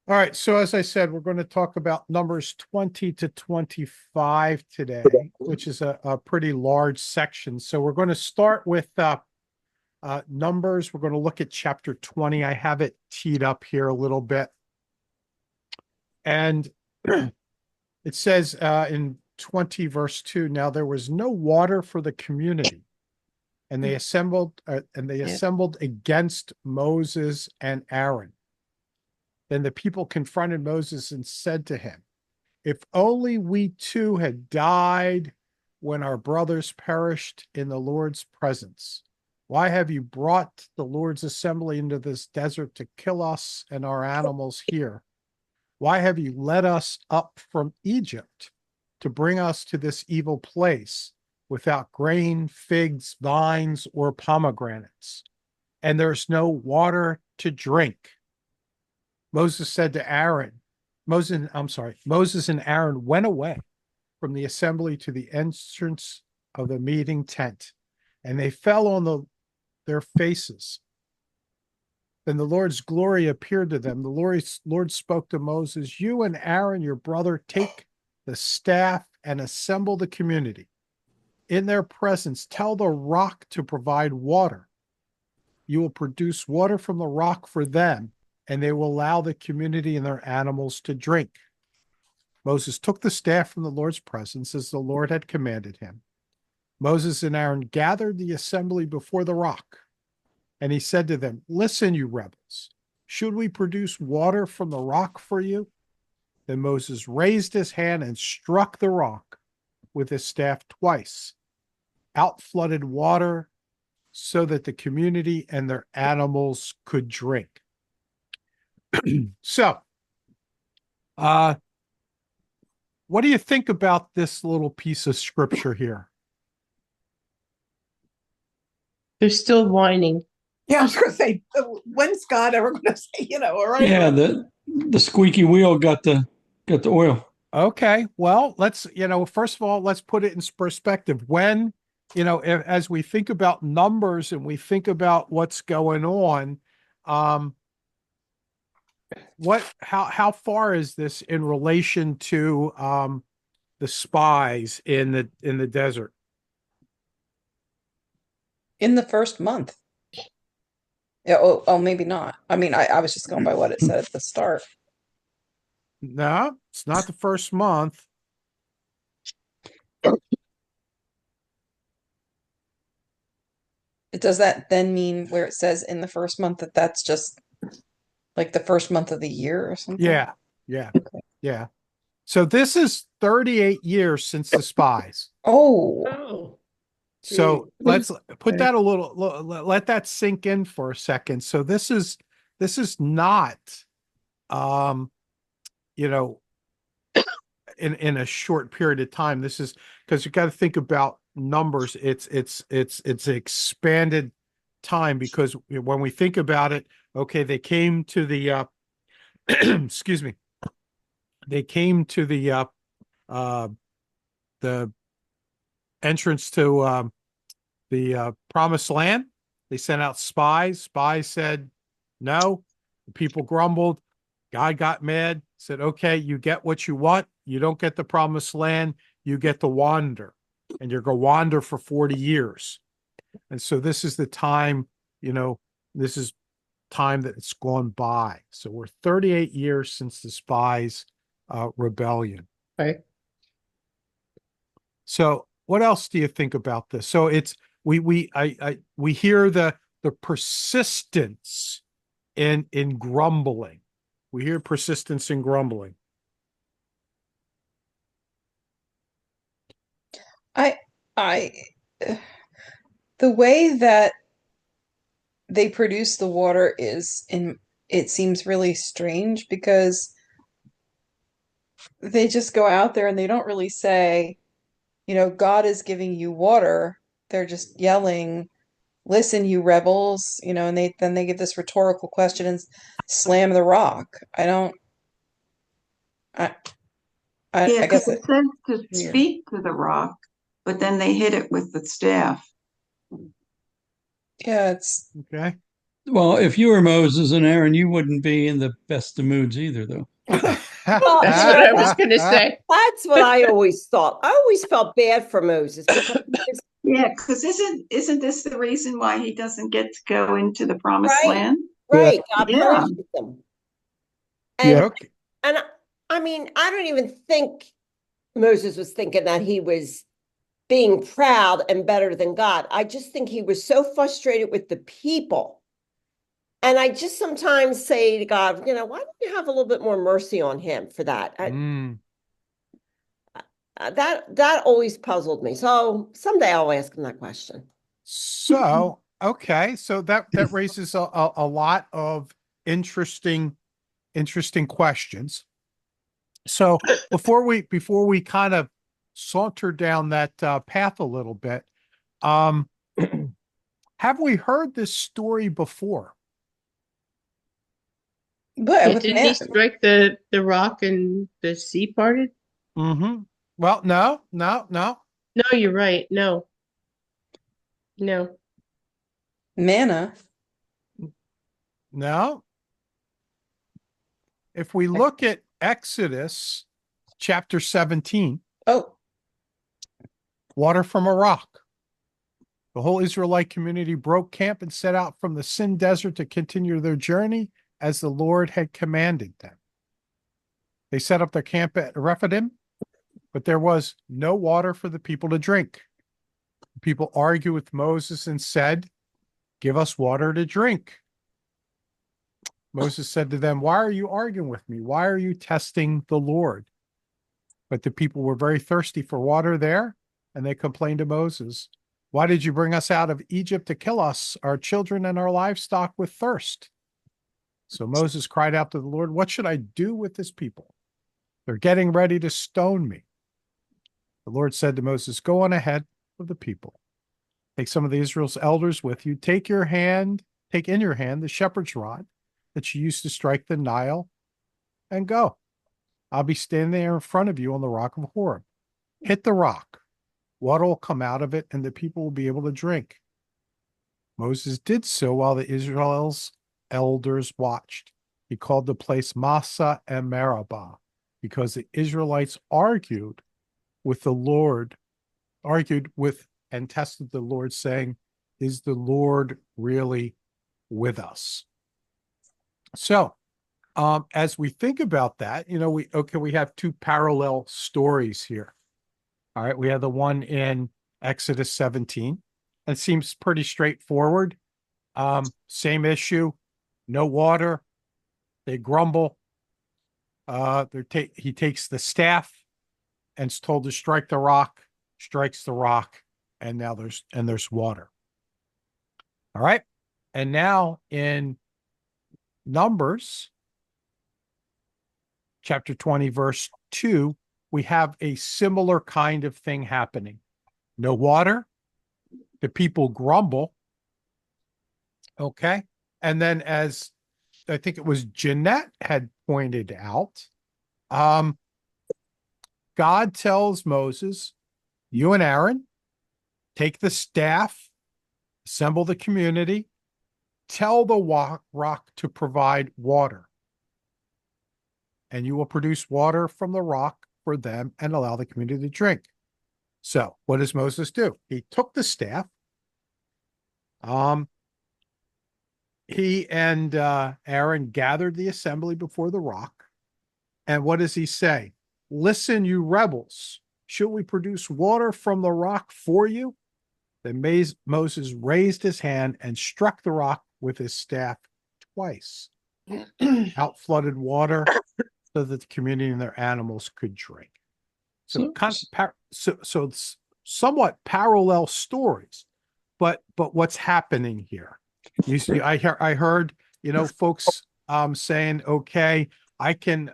All right. So as I said, we're going to talk about numbers 20 to 25 today, which is a pretty large section. So we're going to start with numbers. We're going to look at chapter 20. I have it teed up here a little bit. And it says in 20 verse 2, now there was no water for the community. And they assembled against Moses and Aaron. Then the people confronted Moses and said to him, if only we too had died when our brothers perished in the Lord's presence. Why have you brought the Lord's assembly into this desert to kill us and our animals here? Why have you led us up from Egypt to bring us to this evil place without grain, figs, vines, or pomegranates? And there's no water to drink. Moses and Aaron went away from the assembly to the entrance of the meeting tent, and they fell on their faces. Then the Lord's glory appeared to them. The Lord spoke to Moses, you and Aaron, your brother, take the staff and assemble the community. In their presence, tell the rock to provide water. You will produce water from the rock for them, and they will allow the community and their animals to drink. Moses took the staff from the Lord's presence as the Lord had commanded him. Moses and Aaron gathered the assembly before the rock, and he said to them, listen, you rebels, should we produce water from the rock for you? Then Moses raised his hand and struck the rock with his staff twice. Out flooded water so that the community and their animals could drink. So, what do you think about this little piece of scripture here? They're still whining. Yeah, I was going to say, when's God ever going to say, all right? Yeah, the squeaky wheel got the oil. Okay, well, let's, first of all, let's put it in perspective. When, as we think about numbers and we think about what's going on, how far is this in relation to the spies in the desert? In the first month. Yeah, oh, maybe not. I mean, I was just going by what it said at the start. No, it's not the first month. Does that then mean where it says in the first month that that's just like the first month of the year or something? Yeah. Okay. Yeah. So this is 38 years since the spies. Oh. So let's put that let that sink in for a second. So this is not, in a short period of time. This is because you got to think about numbers. It's expanded time, because when we think about it, okay, they came to the, excuse me, they came to the entrance to the promised land. They sent out spies. Spies said no. The people grumbled. God got mad, said, okay, you get what you want. You don't get the promised land. You get to wander, and you're going to wander for 40 years. And so this is the time, this is time that it's gone by. So we're 38 years since the spies rebellion. Right. So what else do you think about this? So it's we hear the persistence in grumbling. We hear persistence in grumbling. I the way that they produce the water it seems really strange, because they just go out there and they don't really say, God is giving you water. They're just yelling, listen, you rebels, and they give this rhetorical question and slam the rock. I guess it says to speak to the rock, but then they hit it with the staff. Yeah, it's okay. Well, if you were Moses and Aaron, you wouldn't be in the best of moods either, though. That's what I was going to say. That's what I always thought. I always felt bad for Moses because he was Yeah, because isn't this the reason why he doesn't get to go into the promised Right. land? right. God Yeah. punishes him. And Yeah. Okay. and I mean, I don't even think Moses was thinking that he was being proud and better than God. I just think he was so frustrated with the people. And I just sometimes say to God, why don't you have a little bit more mercy on him for that? Mm. That always puzzled me. So someday I'll ask him that question. So, okay. So that raises a lot of interesting questions. So before we kind of saunter down that path a little bit, have we heard this story before? But Yeah, with didn't he strike the rock and the sea parted? Mm-hmm. Well, no. No, you're right. No. manna. No. If we look at Exodus chapter 17, Oh, water from a rock. The whole Israelite community broke camp and set out from the Sin Desert to continue their journey as the Lord had commanded them. They set up their camp at Rephidim, but there was no water for the people to drink. People argued with Moses and said, "Give us water to drink." Moses said to them, "Why are you arguing with me? Why are you testing the Lord?" But the people were very thirsty for water there, and they complained to Moses, "Why did you bring us out of Egypt to kill us, our children, and our livestock with thirst?" So Moses cried out to the Lord, "What should I do with this people? They're getting ready to stone me." The Lord said to Moses, "Go on ahead of the people. Take some of the Israel's elders with you. Take in your hand the shepherd's rod that you used to strike the Nile, and go. I'll be standing there in front of you on the rock of Horeb. Hit the rock. Water will come out of it, and the people will be able to drink." Moses did so while the Israel's elders watched. He called the place Massa and Meribah, because the Israelites argued with and tested the Lord, saying, "Is the Lord really with us?" So, as we think about that, we have two parallel stories here. All right, we have the one in Exodus 17. It seems pretty straightforward. Same issue, no water. They grumble. He takes the staff and is told to strike the rock, strikes the rock, and now there's water. All right. And now in Numbers chapter 20, verse 2, we have a similar kind of thing happening. No water. The people grumble. Okay. And then, as I think it was Jeanette had pointed out, God tells Moses, "You and Aaron take the staff, assemble the community, tell the rock to provide water, and you will produce water from the rock for them and allow the community to drink." So what does Moses do? He took the staff. He and Aaron gathered the assembly before the rock. And what does he say? "Listen, you rebels, should we produce water from the rock for you?" Then Moses raised his hand and struck the rock with his staff twice. Out flooded water so that the community and their animals could drink. So it's somewhat parallel stories, but what's happening here? You see, I heard folks saying, "Okay, I can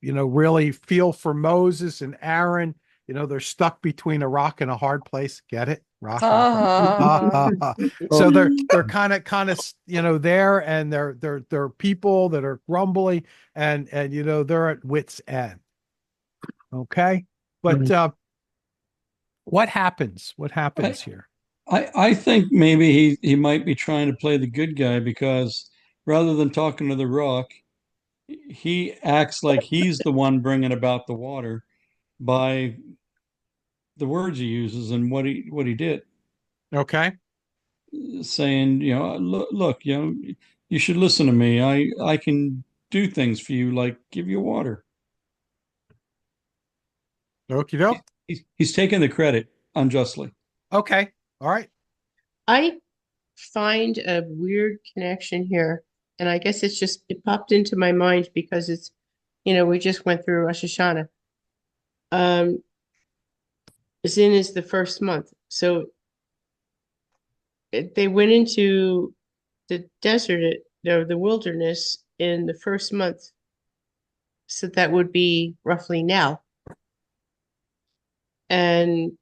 really feel for Moses and Aaron. They're stuck between a rock and a hard place. Get it? Rock. So they're kind of there, and they're people that are grumbling, and they're at wit's end. Okay, but what happens? What happens here? I think maybe he might be trying to play the good guy because rather than talking to the rock, he acts like he's the one bringing about the water by the words he uses and what he did, Okay. saying, look, you should listen to me. I can do things for you, like give you water. Okie doke. He's taking the credit unjustly. Okay. All right. I find a weird connection here, and I guess it popped into my mind because we just went through Rosh Hashanah. Zin is the first month, so they went into the desert, the wilderness in the first month, so that would be roughly now. And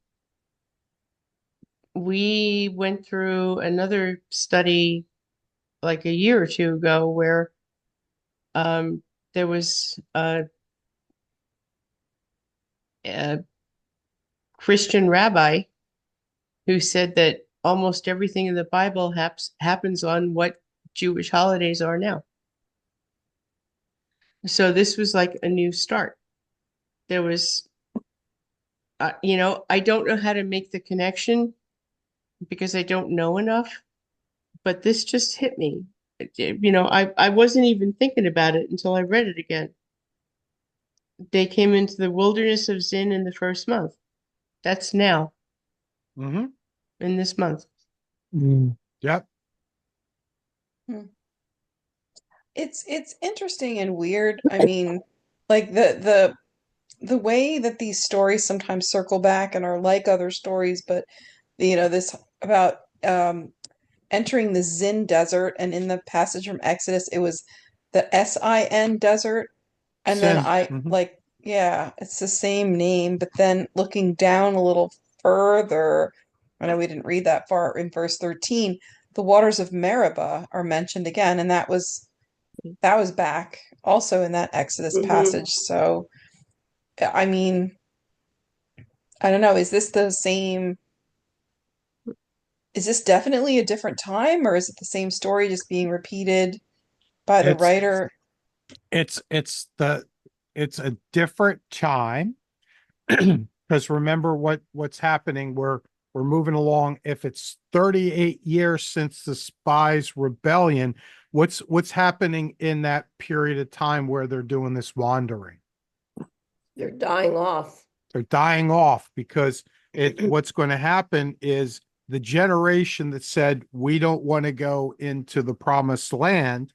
we went through another study like a year or two ago where there was a Christian rabbi who said that almost everything in the Bible happens on what Jewish holidays are now. So this was like a new start. There was, I don't know how to make the connection because I don't know enough, but this just hit me. I wasn't even thinking about it until I read it again. They came into the wilderness of Zin in the first month. That's now, Mm-hmm. in this month. Yep. It's interesting and weird. I mean, like the way that these stories sometimes circle back and are like other stories, but this about entering the Zin desert, and in the passage from Exodus, it was the Sin desert, and then Sin. Mhm. yeah, it's the same name, but then looking down a little further, I know we didn't read that far in verse 13, the waters of Meribah are mentioned again, and that was back also in that Exodus Mhm. passage. So, I mean, I don't know, is this the same? Is this definitely a different time, or is it the same story just being repeated by the It's writer? it's it's a different time because remember what's happening. We're moving along. If it's 38 years since the spies rebellion, what's happening in that period of time where they're doing this wandering? They're dying off. They're dying off because what's going to happen is the generation that said we don't want to go into the promised land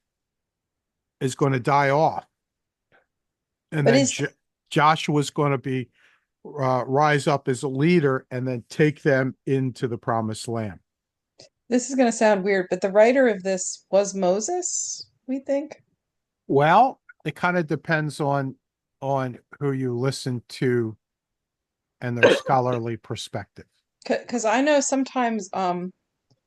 is going to die off. And But then is Joshua's going to be rise up as a leader and then take them into the promised land. this is going to sound weird, but the writer of this was Moses, we think? Well, it kind of depends on who you listen to and their scholarly perspective. Because I know sometimes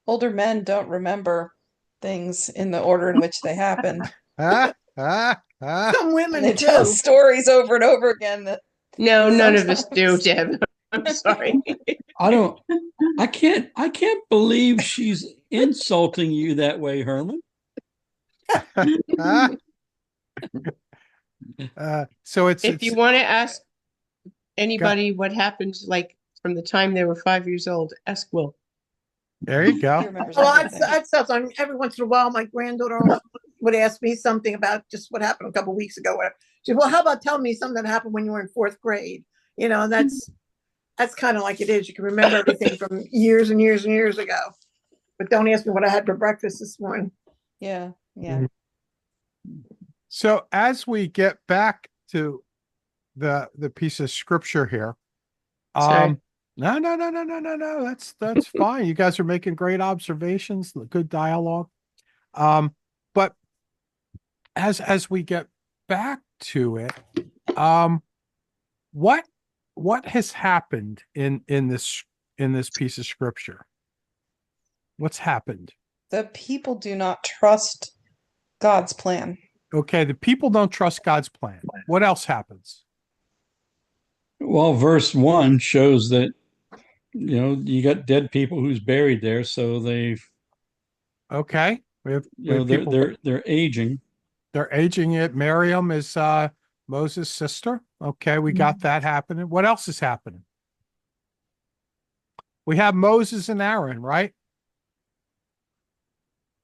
older men don't remember things in the order in which they happened. Ah, ah, ah. Some And women they tell do. stories over and over again that No, none of us do, sometimes- Deb. I'm sorry. I can't believe she's insulting you that way, Herman. Ah. So If you want to ask anybody what happened, like from the time they were 5 years old, ask Will. there you he go. remembers Well, everything. I'd stuff. I mean, every once in a while, my granddaughter would ask me something about just what happened a couple of weeks ago. She said, "Well, how about telling me something that happened when you were in fourth grade?" And that's kind of like it is. You can remember everything from years and years and years ago, but don't ask me what I had for breakfast this morning. Yeah, yeah. So as we get back to the piece of scripture here, Sorry. no, that's fine. You guys are making great observations, good dialogue. But as we get back to it, what has happened in this piece of scripture? What's happened? The people do not trust God's plan. Okay, the people don't trust God's plan. What else happens? Well, verse 1 shows that you got dead people who's buried there, so they've, Okay. We have they're people, they're aging. they're aging it. Miriam is Moses' sister. Okay, we got that happening. What else is happening? We have Moses and Aaron, right?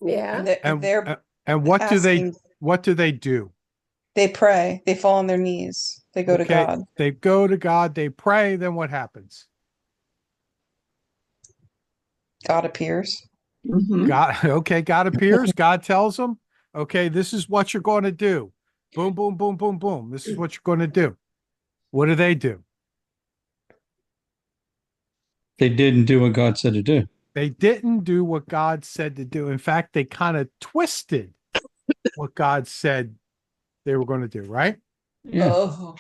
Yeah. And They're and what do asking, they do? they pray, they fall on their knees, they go to Okay, God. they go to God, they pray, then what happens? God appears. Mhm. God, okay, God appears, God tells them, okay, this is what you're going to do. Boom, boom, boom, boom, boom. This is what you're going to do. What do? They didn't do what God said to do. They didn't do what God said to do. In fact, they kind of twisted what God said they were going to do, right? Yeah. Oh,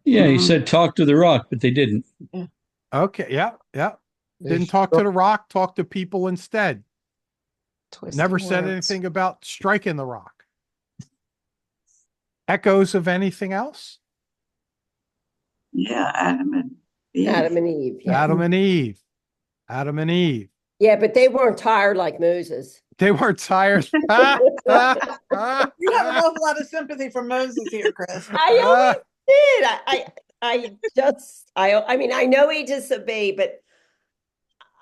Yeah, he Mhm. said talk to the rock, but they didn't. Okay, yeah, yeah. Didn't talk to the rock, talk to people instead. twisted Never said words. anything about striking the rock. Echoes of anything else? Yeah, Adam and Eve. Adam and Eve. Yeah. Adam and Eve. Adam and Eve. Yeah, but they weren't tired like Moses. They weren't tired. You have an awful lot of sympathy for Moses here, Chris. I always did. I mean, I know he disobeyed, but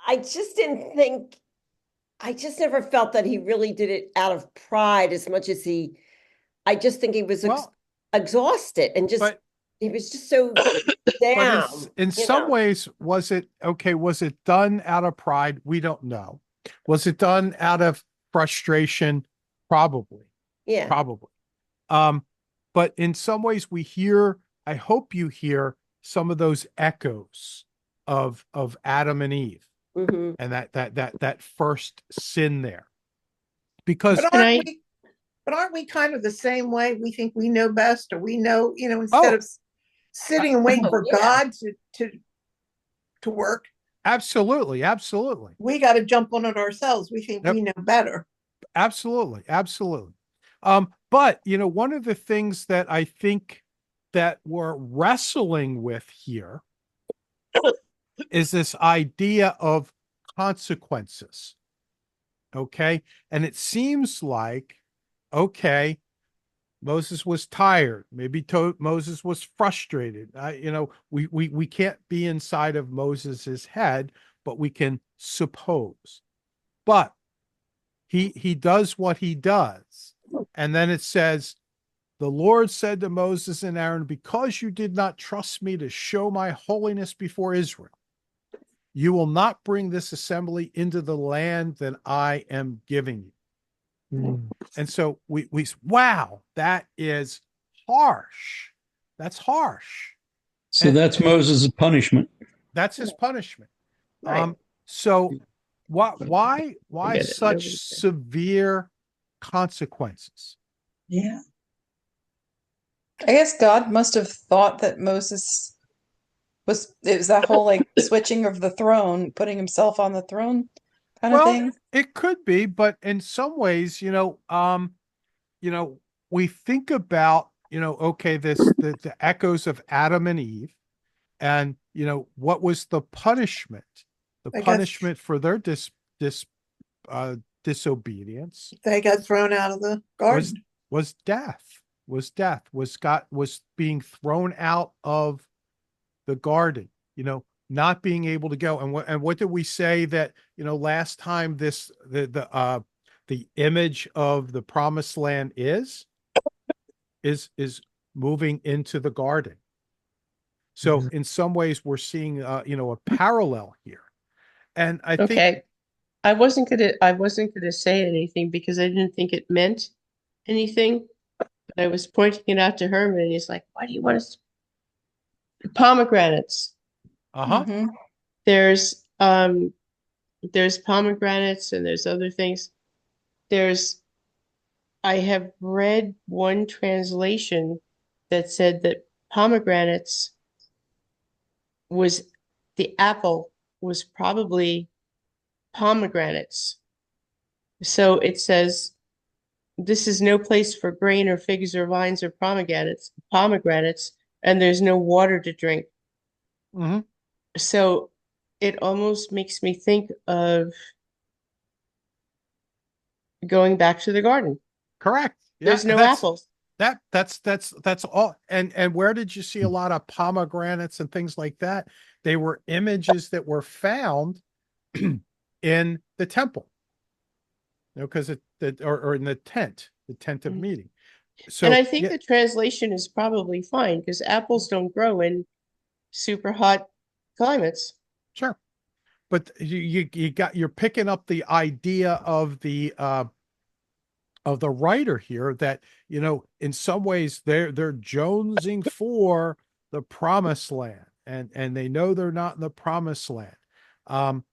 I just didn't think, I just never felt that he really did it out of pride as much as I just think he was Well, exhausted and just, but he was just so but down. in you some know? ways, was it done out of pride? We don't know. Was it done out of frustration? Probably. Yeah. Probably. But in some ways I hope you hear some of those echoes of Adam and Eve hmm and that first sin there. Because But And aren't we kind of the same way? We think we know best, or we know, Oh. instead of sitting and waiting for yeah. God to work, absolutely, we got to jump on it ourselves. We think Yep. we know better. absolutely. But one of the things that I think that we're wrestling with here is this idea of consequences. Okay. And it seems like, okay, Moses was tired. Maybe Moses was frustrated. We can't be inside of Moses's head, but we can suppose. But he does what he does. And then it says, the Lord said to Moses and Aaron, because you did not trust me to show my holiness before Israel, you will not bring this assembly into the land that I am giving you. And so we wow, that is harsh. That's harsh. So And- that's Moses' punishment. That's his punishment. Right. So why get it. such Nobody said. severe consequences? Yeah. I guess God must have thought that Moses it was that whole like switching of the throne, putting himself on the throne kind of Well, thing. it could be, but in some ways, we think about, okay, the echoes of Adam and Eve, and what was the punishment? The I guess- punishment for their disobedience They got thrown out of the garden. was death. Was being thrown out of the garden. Not being able to go. And what did we say that last time the image of the promised land is moving into the garden. So in some ways we're seeing a parallel here. And I think Okay. I wasn't gonna say anything because I didn't think it meant anything. But I was pointing it out to Herman and he's like, why do you want us pomegranates? Mhm. There's pomegranates and there's other things. I have read one translation that said that pomegranates the apple was probably pomegranates. So it says, this is no place for grain or figs or vines or pomegranates, and there's no water to drink. Mhm. So it almost makes me think of going back to the garden. Correct. Yeah, There's no that's apples. that's all. And where did you see a lot of pomegranates and things like that? They were images that were found in the temple, because or in the tent of Mhm. meeting. And So I think yeah, the translation is probably fine because apples don't grow in super hot climates. sure. But you're picking up the idea of the writer here, that in some ways they're jonesing for the promised land, and they know they're not in the promised land. And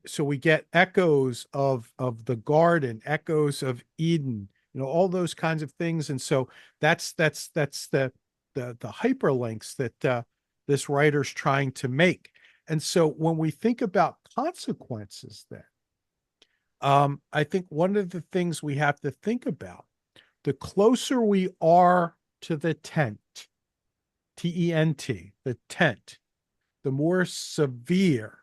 so we get echoes of the garden, echoes of Eden, all those kinds of things. And so that's the hyperlinks that this writer's trying to make. And so when we think about consequences, then I think one of the things we have to think about, the closer we are to the tent, T-E-N-T, the tent, the more severe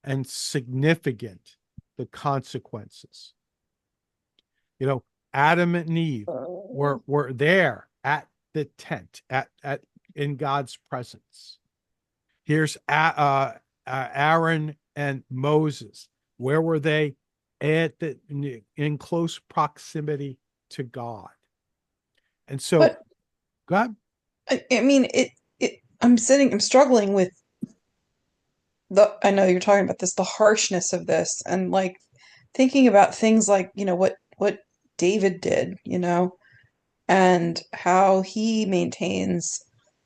and significant the consequences. Adam and Eve were there at the tent, at in God's presence. Here's Aaron and Moses. Where were they? In close proximity to God. And so, But God, I mean, I'm struggling with I know you're talking about this, the harshness of this, and like thinking about things like, what David did, and how he maintains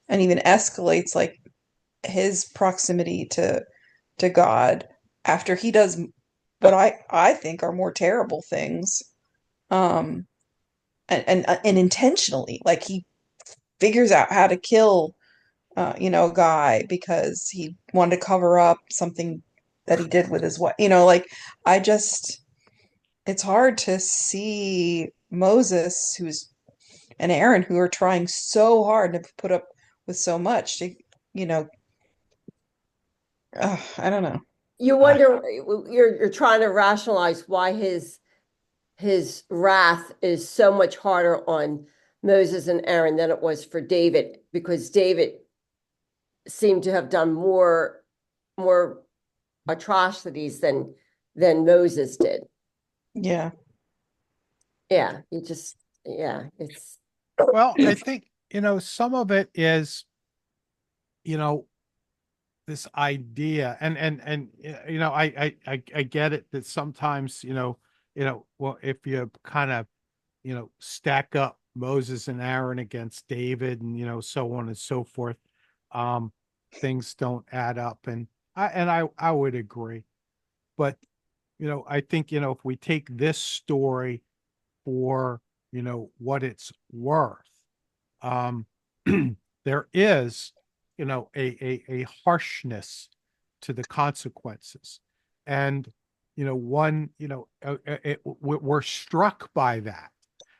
and even escalates like his proximity to God after he does what I think are more terrible things. Um and intentionally, like he figures out how to kill a guy because he wanted to cover up something that he did with his wife. Like I just it's hard to see Moses and Aaron, who are trying so hard to put up with so much, to, you know, I don't know. You uh, wonder, you're trying to rationalize why his wrath is so much harder on Moses and Aaron than it was for David, because David seemed to have done more atrocities than Moses did. Yeah. Yeah, it's well, I think, some of it is, this idea, and I get it that sometimes, well, if you kind of, stack up Moses and Aaron against David, and so on and so forth, um things don't add up. And I would agree. But I think, if we take this story for what it's worth, um there is a harshness to the consequences. And one, we're struck by that.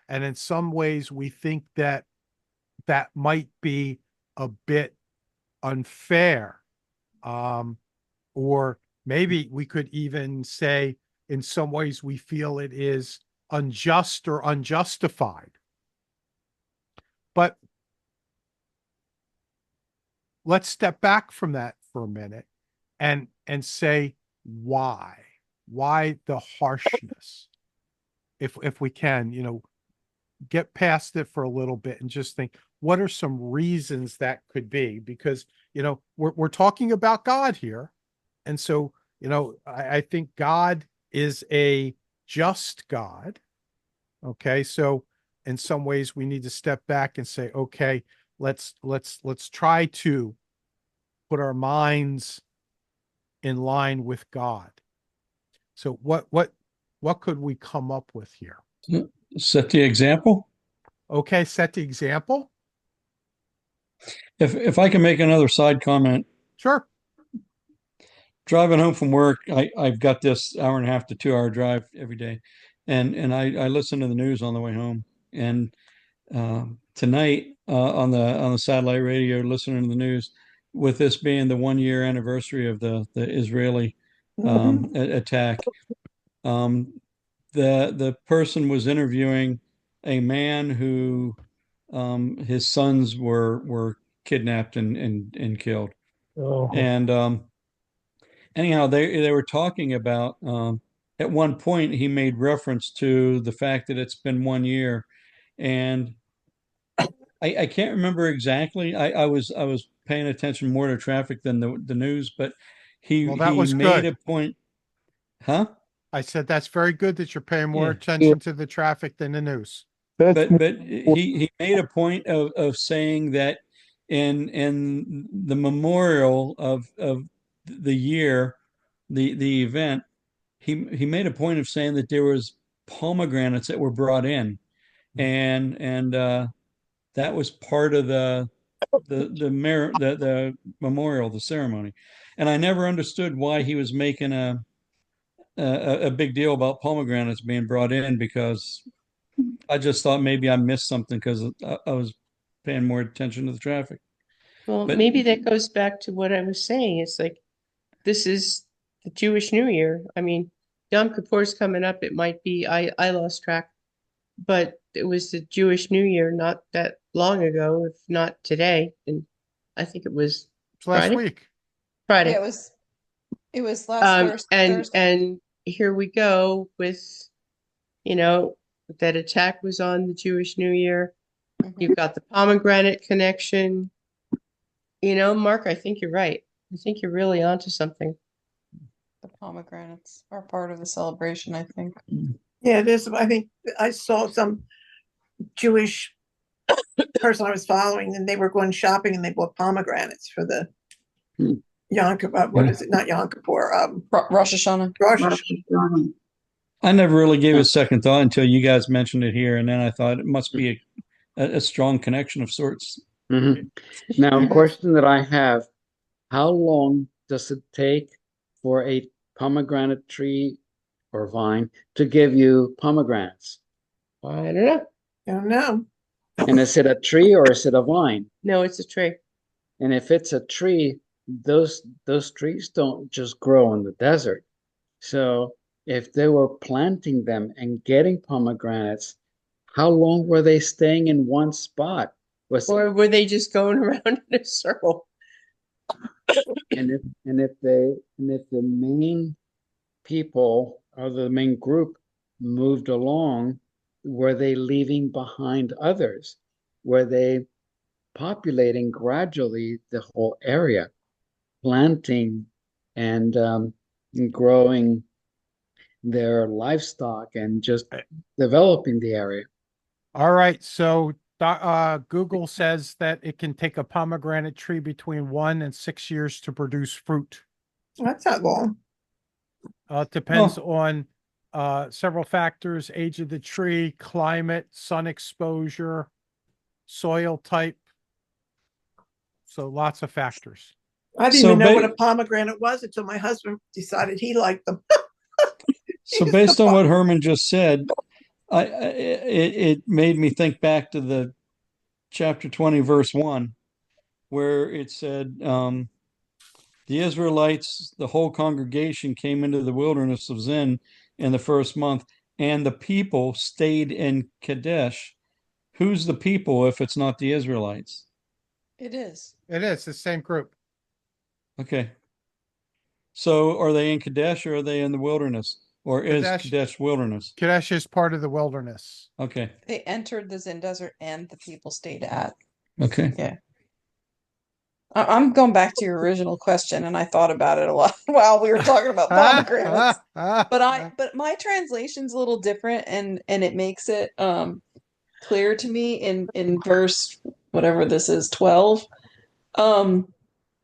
And in some ways we think that that might be a bit unfair. Or maybe we could even say, in some ways we feel it is unjust or unjustified. But let's step back from that for a minute and say why the harshness, if we can, get past it for a little bit and just think, what are some reasons that could be? Because we're talking about God here. And so I think God is a just God. Okay, so in some ways we need to step back and say, okay, let's try to put our minds in line with God. So what could we come up with here? Set the example. Okay, set the example. If I can make another side comment, Sure. driving home from work, I've got this hour and a half to 2 hour drive every day, and I listen to the news on the way home. And tonight on the satellite radio, listening to the news, with this being the 1 year anniversary of the Israeli attack, the person was interviewing a man who his sons were kidnapped and killed. Oh. And anyhow, they were talking about at one point he made reference to the fact that it's been 1 year, and I can't remember exactly. I was paying attention more to traffic than the news, but Well, that he was made good. a point, huh? I said that's very good that you're paying more Yeah. attention to the traffic than the news. But he made a point of saying that in the memorial of the year, the event, he made a point of saying that there was pomegranates that were brought in, and that was part of the memorial, the ceremony. And I never understood why he was making a big deal about pomegranates being brought in, because I just thought maybe I missed something because I was paying more attention to the traffic. Well, But maybe that goes back to what I was saying. It's like, this is the Jewish New Year. I mean, Yom Kippur's coming up. It might be, I lost track, but it was the Jewish New Year not that long ago, if not today. And I think it was It's last Friday? week. Friday. Yeah, it was last And Thursday. here we go with, that attack was on the Jewish New Year. Mhm. You've got the pomegranate connection. Mark, I think you're right. I think you're really onto something. The pomegranates are part of the celebration, I think. Yeah, I think I saw some Jewish person I was following, and they were going shopping and they bought pomegranates for the Yom Kippur. What is it? Not Yom Kippur. Rosh Hashanah. Rosh Hashanah. I never really gave it a second thought until you guys mentioned it here, and then I thought it must be a strong connection of sorts. Mhm. Now, a question that I have, how long does it take for a pomegranate tree or vine to give you pomegranates? I don't know. I don't know. And is it a tree or is it a vine? No, it's a tree. And if it's a tree, those trees don't just grow in the desert. So if they were planting them and getting pomegranates, how long were they staying in one spot? Or were they just going around in a circle? And if the main people or the main group moved along, were they leaving behind others? Were they populating gradually the whole area, planting and growing their livestock and just developing the area? All right. So Google says that it can take a pomegranate tree between 1 and 6 years to produce fruit. That's not long. It depends on several factors: age of the tree, climate, sun exposure, soil type. So lots of factors. I didn't So even know ba- what a pomegranate was until my husband decided he liked them. So based on what Herman just said, it made me think back to the chapter 20, verse 1, where it said, the Israelites, the whole congregation came into the wilderness of Zin in the first month, and the people stayed in Kadesh. Who's the people if it's not the Israelites? It is. It is the same group. Okay. So are they in Kadesh or are they in the wilderness? Or is Kadesh. Kadesh wilderness? Kadesh is part of the wilderness. Okay. They entered the Zin Desert and the people stayed at. Okay. Yeah. I'm going back to your original question, and I thought about it a lot while we were talking about pomegranates. But my translation's a little different, and it makes it clear to me in verse whatever this is, 12.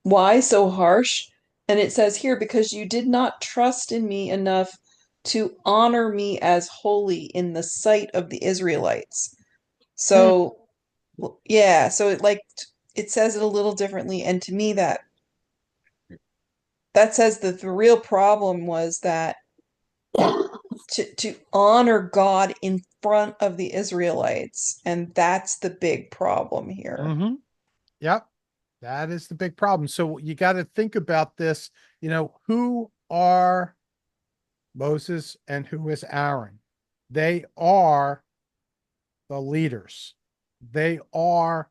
Why so harsh? And it says here, because you did not trust in me enough to honor me as holy in the sight of the Israelites. So yeah, so it says it a little differently, and to me that says that the real problem was that to honor God in front of the Israelites, and that's the big problem here. Mm-hmm. Yep. That is the big problem. So you got to think about this, who are Moses and who is Aaron? They are the leaders. They are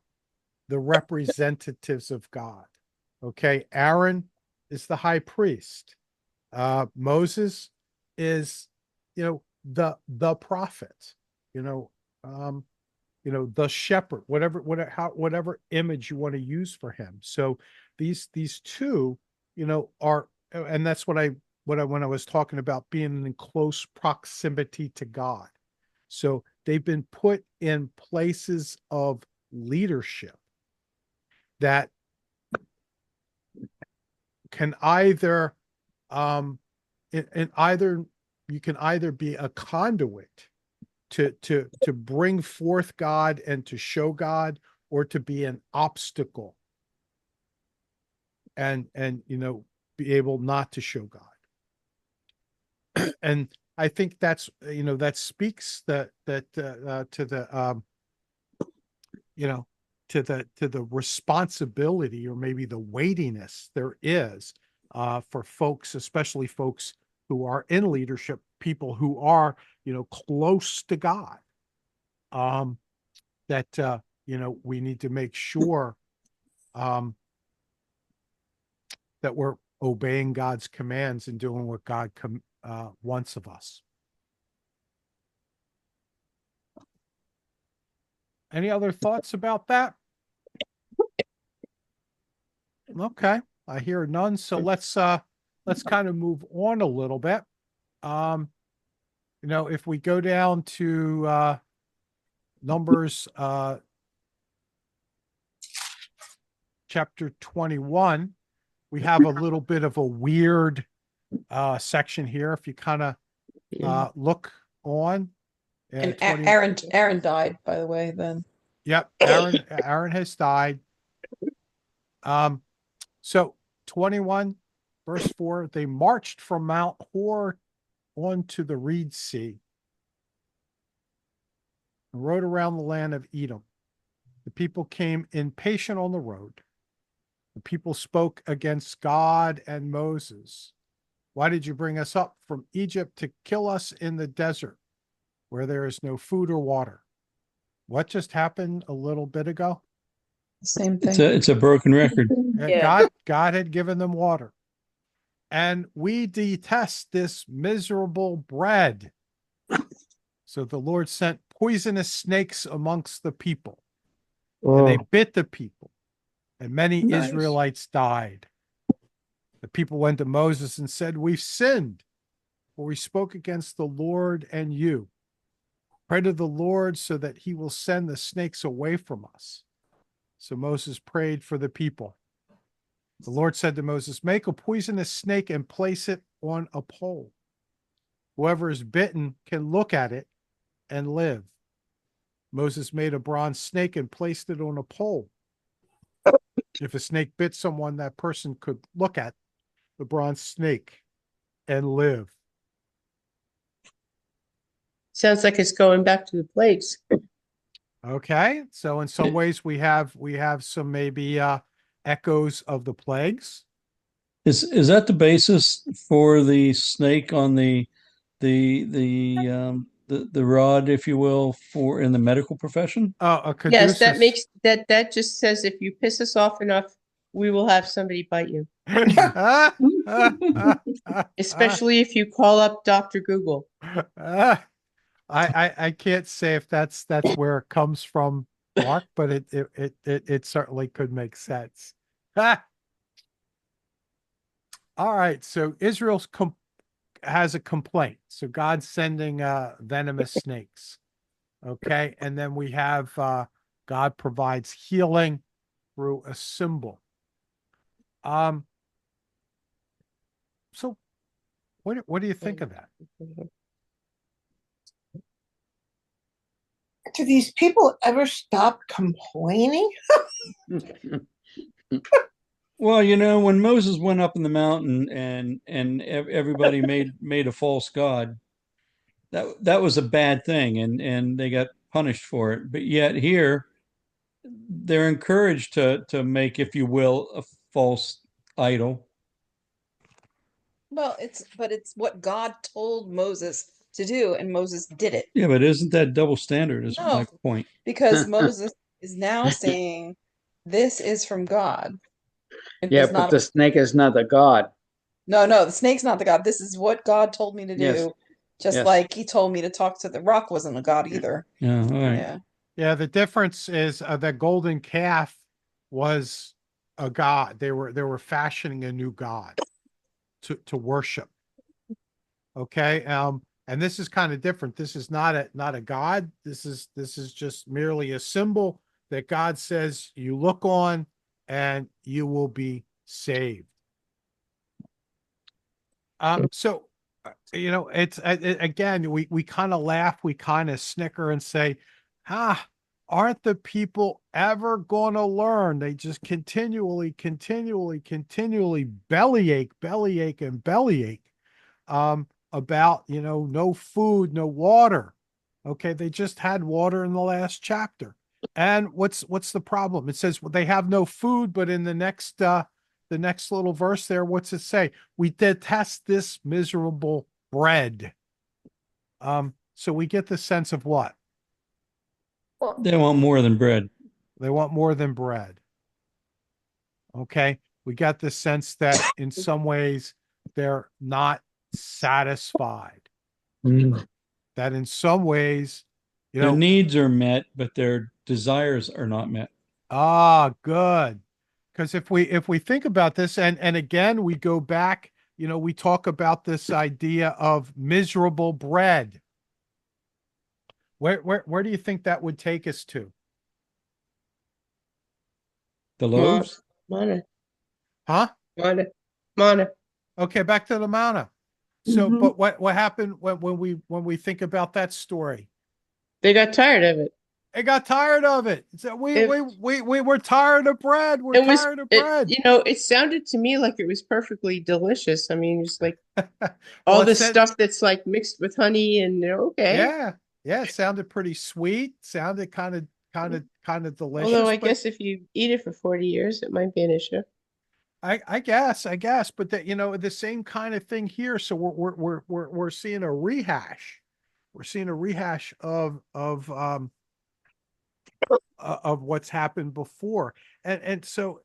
the representatives of God. Okay. Aaron is the high priest. Moses is, the prophet, the shepherd, whatever image you want to use for him. So these two, are, and that's what I when I was talking about being in close proximity to God. So they've been put in places of leadership that can either you can either be a conduit to bring forth God and to show God, or to be an obstacle and be able not to show God. And I think that's that speaks to the to the responsibility, or maybe the weightiness there is for folks, especially folks who are in leadership, people who are close to God, that we need to make sure that we're obeying God's commands and doing what God wants of us. Any other thoughts about that? Okay, I hear none. So let's kind of move on a little bit. If we go down to Numbers chapter 21, we have a little bit of a weird section here. If you kind of look on. And Aaron died, by the way, then. Yep, Aaron has died. So 21 verse 4, they marched from Mount Hor onto the Reed Sea and rode around the land of Edom. The people came impatient on the road. The people spoke against God and Moses. Why did you bring us up from Egypt to kill us in the desert, where there is no food or water? What just happened a little bit ago? Same thing. It's a broken record. Yeah. God had given them water. And we detest this miserable bread. So the Lord sent poisonous snakes amongst the people. And they bit the people. And many Israelites died. The people went to Moses and said, "We've sinned, for we spoke against the Lord and you. Pray to the Lord so that he will send the snakes away from us." So Moses prayed for the people. The Lord said to Moses, "Make a poisonous snake and place it on a pole. Whoever is bitten can look at it and live." Moses made a bronze snake and placed it on a pole. If a snake bit someone, that person could look at the bronze snake and live. Sounds like it's going back to the plagues. Okay, so in some ways we have some maybe echoes of the plagues. Is that the basis for the snake on the rod, if you will, for in the medical profession? Oh, a Yes, that caduceus. makes that just says if you piss us off enough, we will have somebody bite you. Especially if you call up Dr. Google. I can't say if that's where it comes from, Mark, but it certainly could make sense. All right, so Israel has a complaint. So God's sending venomous snakes. Okay, and then we have God provides healing through a symbol. So what do you think of that? Do these people ever stop complaining? Well, when Moses went up in the mountain and everybody made a false god, that was a bad thing, and they got punished for it. But yet here, they're encouraged to make, if you will, a false idol. Well, it's what God told Moses to do, and Moses did it. Yeah, but isn't that double standard is my No, point. because Moses is now saying this is from God. It Yeah, was but not. the snake is not a god. No, no, the snake's not the God. This is what God told me to Yes, do. Just yes. like he told me to talk to the rock wasn't a God either. Yeah, all right. Yeah. Yeah, the difference is that golden calf was a god. They were fashioning a new god to worship. Okay. And this is kind of different. This is not a god. This is just merely a symbol that God says you look on and you will be saved. So it's again, we kind of laugh, we kind of snicker and say, aren't the people ever going to learn? They just continually bellyache and bellyache about, no food, no water. Okay. They just had water in the last chapter. And what's the problem? It says, well, they have no food, but in the next little verse there, what's it say? We detest this miserable bread. So we get the sense of what? They want more than bread. They want more than bread. Okay. We got the sense that in some ways they're not satisfied. That in some ways, Their needs are met, but their desires are not met. Good. Because if we think about this, and again we go back, we talk about this idea of miserable bread. Where do you think that would take us to? The loaves? Mana. Huh? Mana. Okay, back to the manna. So, but what happened when we think about that story? They got tired of it. They got tired of it. So we were tired of bread. We're tired of bread. It sounded to me like it was perfectly delicious. I mean, it's like Well, all it this said- stuff that's like mixed with honey and okay. Yeah, it sounded pretty sweet. Sounded kind of delicious. Although I but guess if you eat it for 40 years, it might be an issue. I guess, but that the same kind of thing here. So we're seeing a rehash. We're seeing a rehash of what's happened before, and so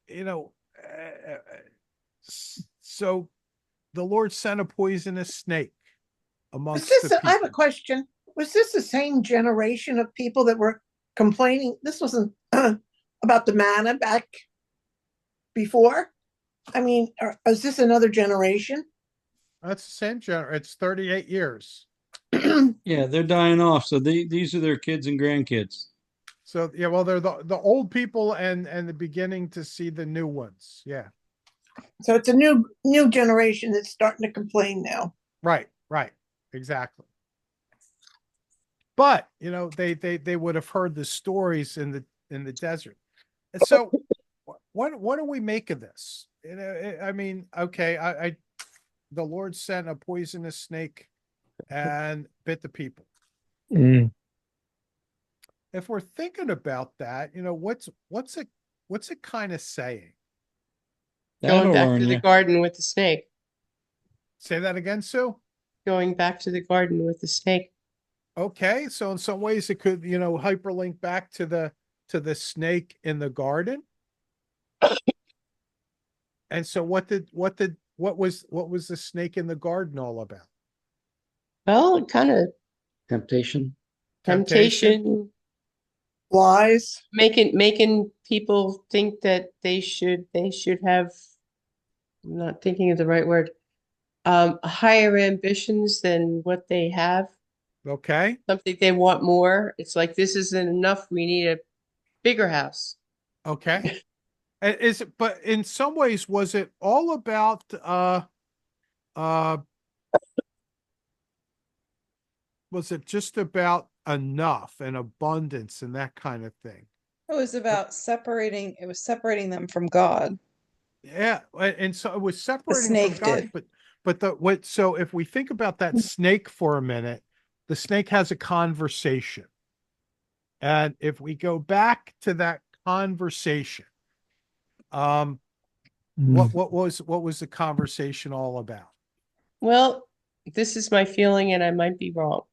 so the Lord sent a poisonous snake amongst Was the this, people. I have a question. Was this the same generation of people that were complaining? This wasn't about the manna back before? I mean, is this another generation? That's the same generation. It's 38 years. Yeah, they're dying off. So these are their kids and grandkids. So yeah, well, they're the old people and the beginning to see the new ones. Yeah. So it's a new generation that's starting to complain now. Right, exactly. But they would have heard the stories in the desert. And so what do we make of this? I mean, okay, the Lord sent a poisonous snake and bit the people. If we're thinking about that, what's it kind of saying? That'll Going back learn to the you. garden with the snake. Say that again, Sue. Going back to the garden with the snake. Okay, so in some ways it could, hyperlink back to the snake in the garden. And so what was the snake in the garden all about? Well, kind of Temptation. temptation, Lies. making people think that they should have, I'm not thinking of the right word, higher ambitions than what they have. Okay. Something they want more. It's like this isn't enough. We need a bigger house. Okay. But in some ways, was it all about was it just about enough and abundance and that kind of thing? It was about separating them from God. Yeah, and so it was separating snake from God, did. but so if we think about that snake for a minute, the snake has a conversation. And if we go back to that conversation. What was the conversation all about? Well, this is my feeling, and I might be wrong.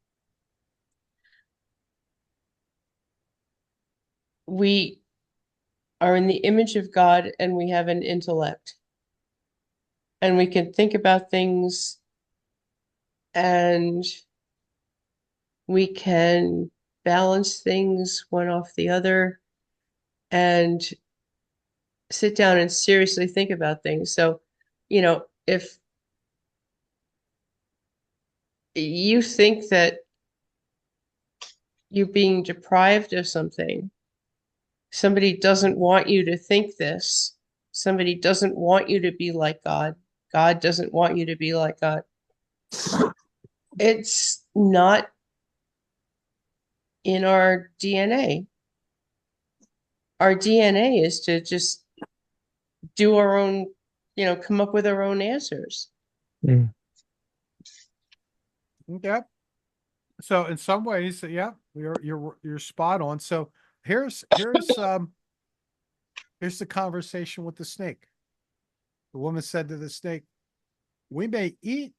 We are in the image of God, and we have an intellect. And we can think about things, and we can balance things one off the other, and sit down and seriously think about things. So, if you think that you're being deprived of something, somebody doesn't want you to think this, somebody doesn't want you to be like God, God doesn't want you to be like God. It's not in our DNA. Our DNA is to just do our own, come up with our own answers. Okay. So in some ways, yeah, you're spot on. So here's the conversation with the snake. The woman said to the snake, "We may eat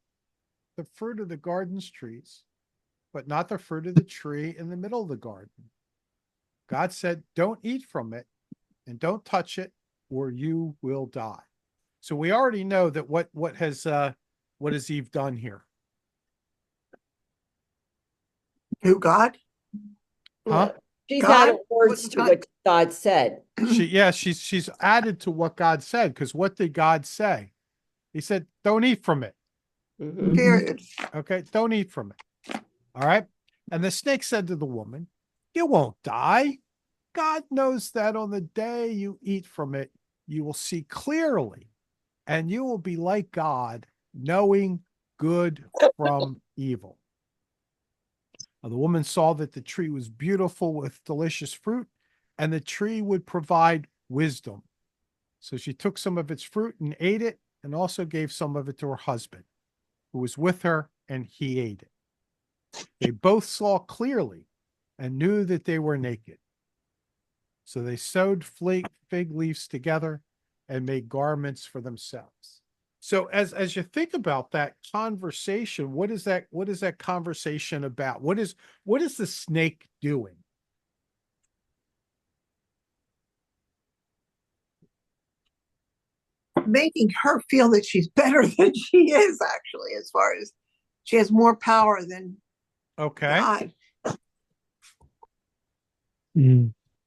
the fruit of the garden's trees, but not the fruit of the tree in the middle of the garden." God said, "Don't eat from it and don't touch it, or you will die." So we already know that what has Eve done here? Who, God? Huh? She's God? added words What to God- what God said. She's added to what God said, because what did God say? He said, "Don't eat from it." Mhm. Period. Okay, don't eat from it. All right. And the snake said to the woman, "You won't die. God knows that on the day you eat from it, you will see clearly, and you will be like God, knowing good from evil." Now, the woman saw that the tree was beautiful with delicious fruit, and the tree would provide wisdom. So she took some of its fruit and ate it, and also gave some of it to her husband, who was with her, and he ate it. They both saw clearly and knew that they were naked. So they sewed fig leaves together and made garments for themselves. So as you think about that conversation, what is that conversation about? What is the snake doing? Making her feel that she's better than she is, actually, as far as she has more power than Okay. God.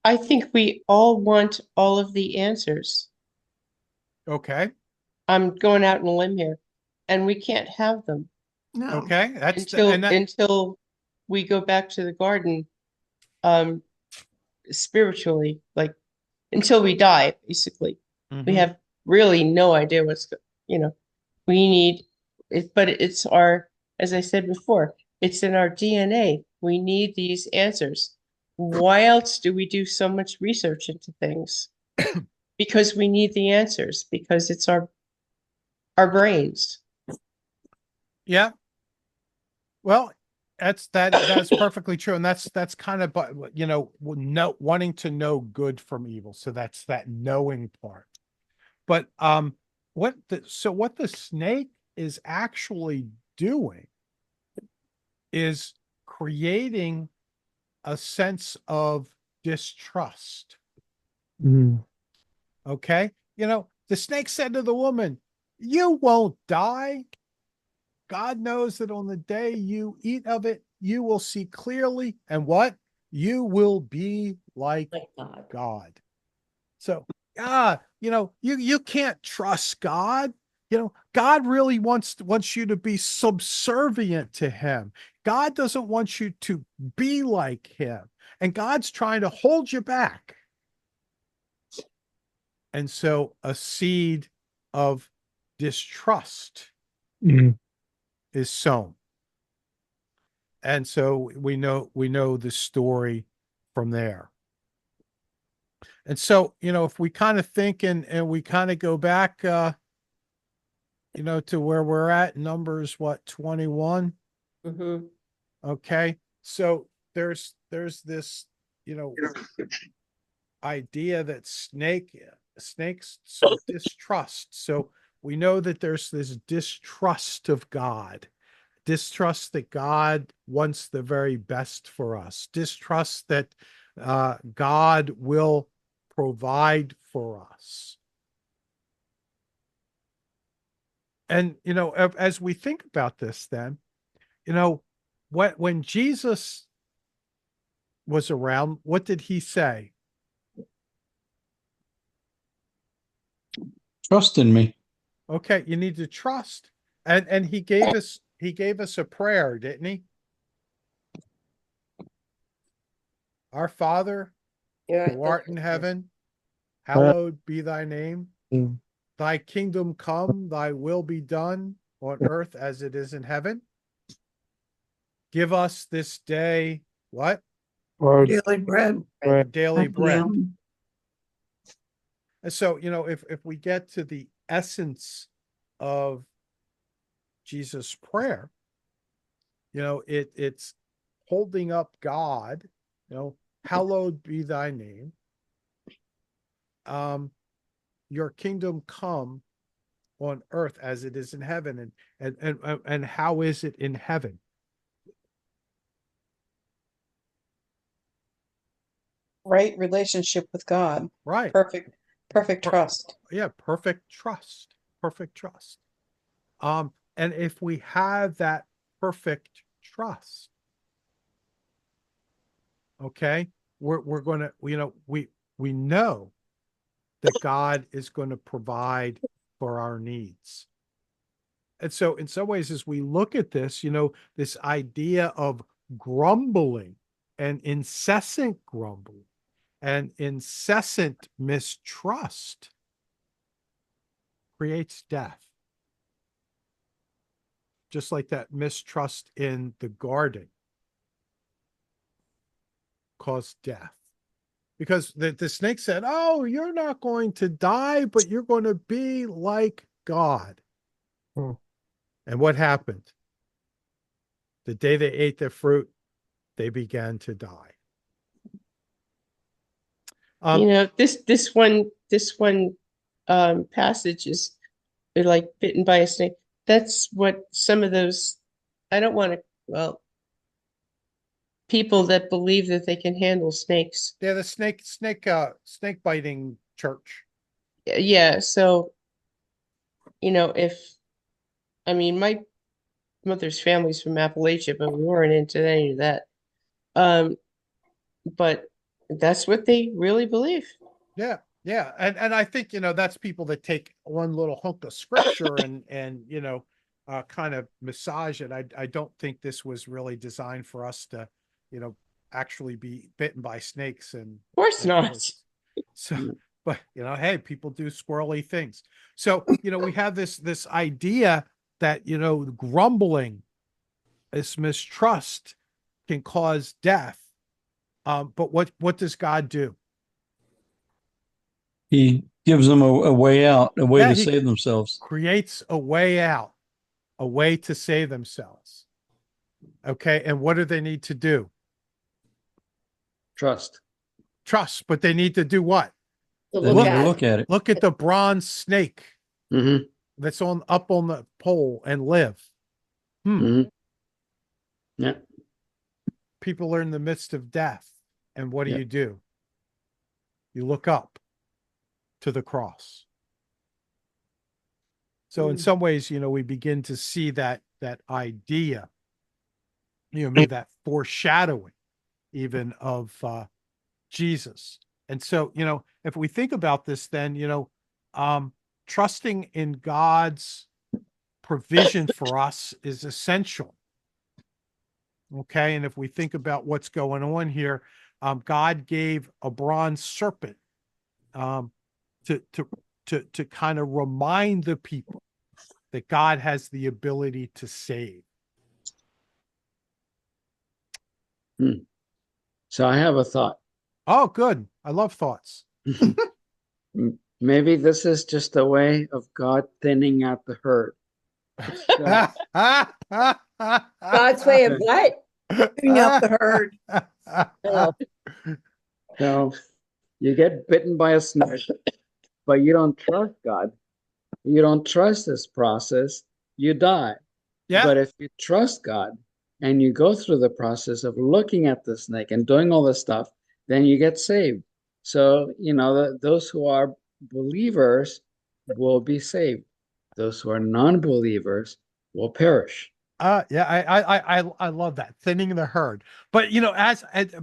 I think we all want all of the answers. Okay. I'm going out on a limb here, and we can't have them No. Okay. until we go back to the garden, spiritually, like until we die, basically. We have really no idea we need it, but it's as I said before, it's in our DNA. We need these answers. Why else do we do so much research into things? Because we need the answers, because it's our brains. Yeah. Well, that's perfectly true, and that's kind of wanting to know good from evil. So that's that knowing part. But what the snake is actually doing is creating a sense of distrust. Okay, the snake said to the woman, "You won't die. God knows that on the day you eat of it, you will see clearly, and what? You will be like God." So, you can't trust God. God really wants you to be subservient to him. God doesn't want you to be like him. And God's trying to hold you back. And so a seed of distrust is sown. And so we know the story from there. And so, if we kind of think and we kind of go back, to where we're at, Numbers, 21? Okay. So there's this, idea that snakes sow distrust. So we know that there's this distrust of God, distrust that God wants the very best for us, distrust that God will provide for us. And, as we think about this, then, when Jesus was around, what did he say? Trust in me. Okay, you need to trust. And he gave us a prayer, didn't he? Our Father, Yeah, who art in that's- heaven, hallowed be thy name. Mm. Thy kingdom come, thy will be done on earth as it is in heaven. Give us this day what? Or Daily bread. bread. Daily bread. Yeah. And so, if we get to the essence of Jesus' prayer, it's holding up God, hallowed be thy name. Your kingdom come on earth as it is in heaven. And how is it in heaven? Right relationship with God. Right. Perfect trust. Yeah, perfect trust. Perfect trust. And if we have that perfect trust, okay, we're gonna, we know that God is going to provide for our needs. And so in some ways, as we look at this, this idea of grumbling and incessant grumbling and incessant mistrust creates death. Just like that mistrust in the garden caused death. Because the snake said, oh, you're not going to die, but you're going to be like God. Hmm. And what happened? The day they ate the fruit, they began to die. This one passage is they're like bitten by a snake. That's what some of those, I don't want to, well, people that believe that they can handle snakes. Yeah, the snake biting church. Yeah, so, my mother's family's from Appalachia, but we weren't into any of that. But that's what they really believe. Yeah. Yeah. And I think, that's people that take one little hunk of scripture and kind of massage it. I don't think this was really designed for us to, actually be bitten by snakes and Of course not. So, but hey, people do squirrely things. So, we have this idea that, grumbling, this mistrust can cause death. But what does God do? He gives them a way out, a way Yeah, to he save themselves. creates a way out, a way to save themselves. Okay. And what do they need to do? Trust. Trust, but they need to do what? To They look need to at. look at it. Look at the bronze snake Mm-hmm. that's up on the pole and live. Mm-hmm. Yeah. People are in the midst of death. And what Yeah. do? You look up to the cross. So in some ways, we begin to see that idea, maybe that foreshadowing even of Jesus. And so, if we think about this, then, trusting in God's provision for us is essential. Okay. And if we think about what's going on here, God gave a bronze serpent to kind of remind the people that God has the ability to save. So I have a thought. Oh, good. I love thoughts. Maybe this is just a way of God thinning out the herd. So, God's way of what? Cleaning up the herd. Oh, so You get bitten by a snake, but you don't trust God. You don't trust this process, you die. Yeah. But if you trust God and you go through the process of looking at the snake and doing all this stuff, then you get saved. So, those who are believers will be saved. Those who are non-believers will perish. Yeah, I love that, thinning the herd. But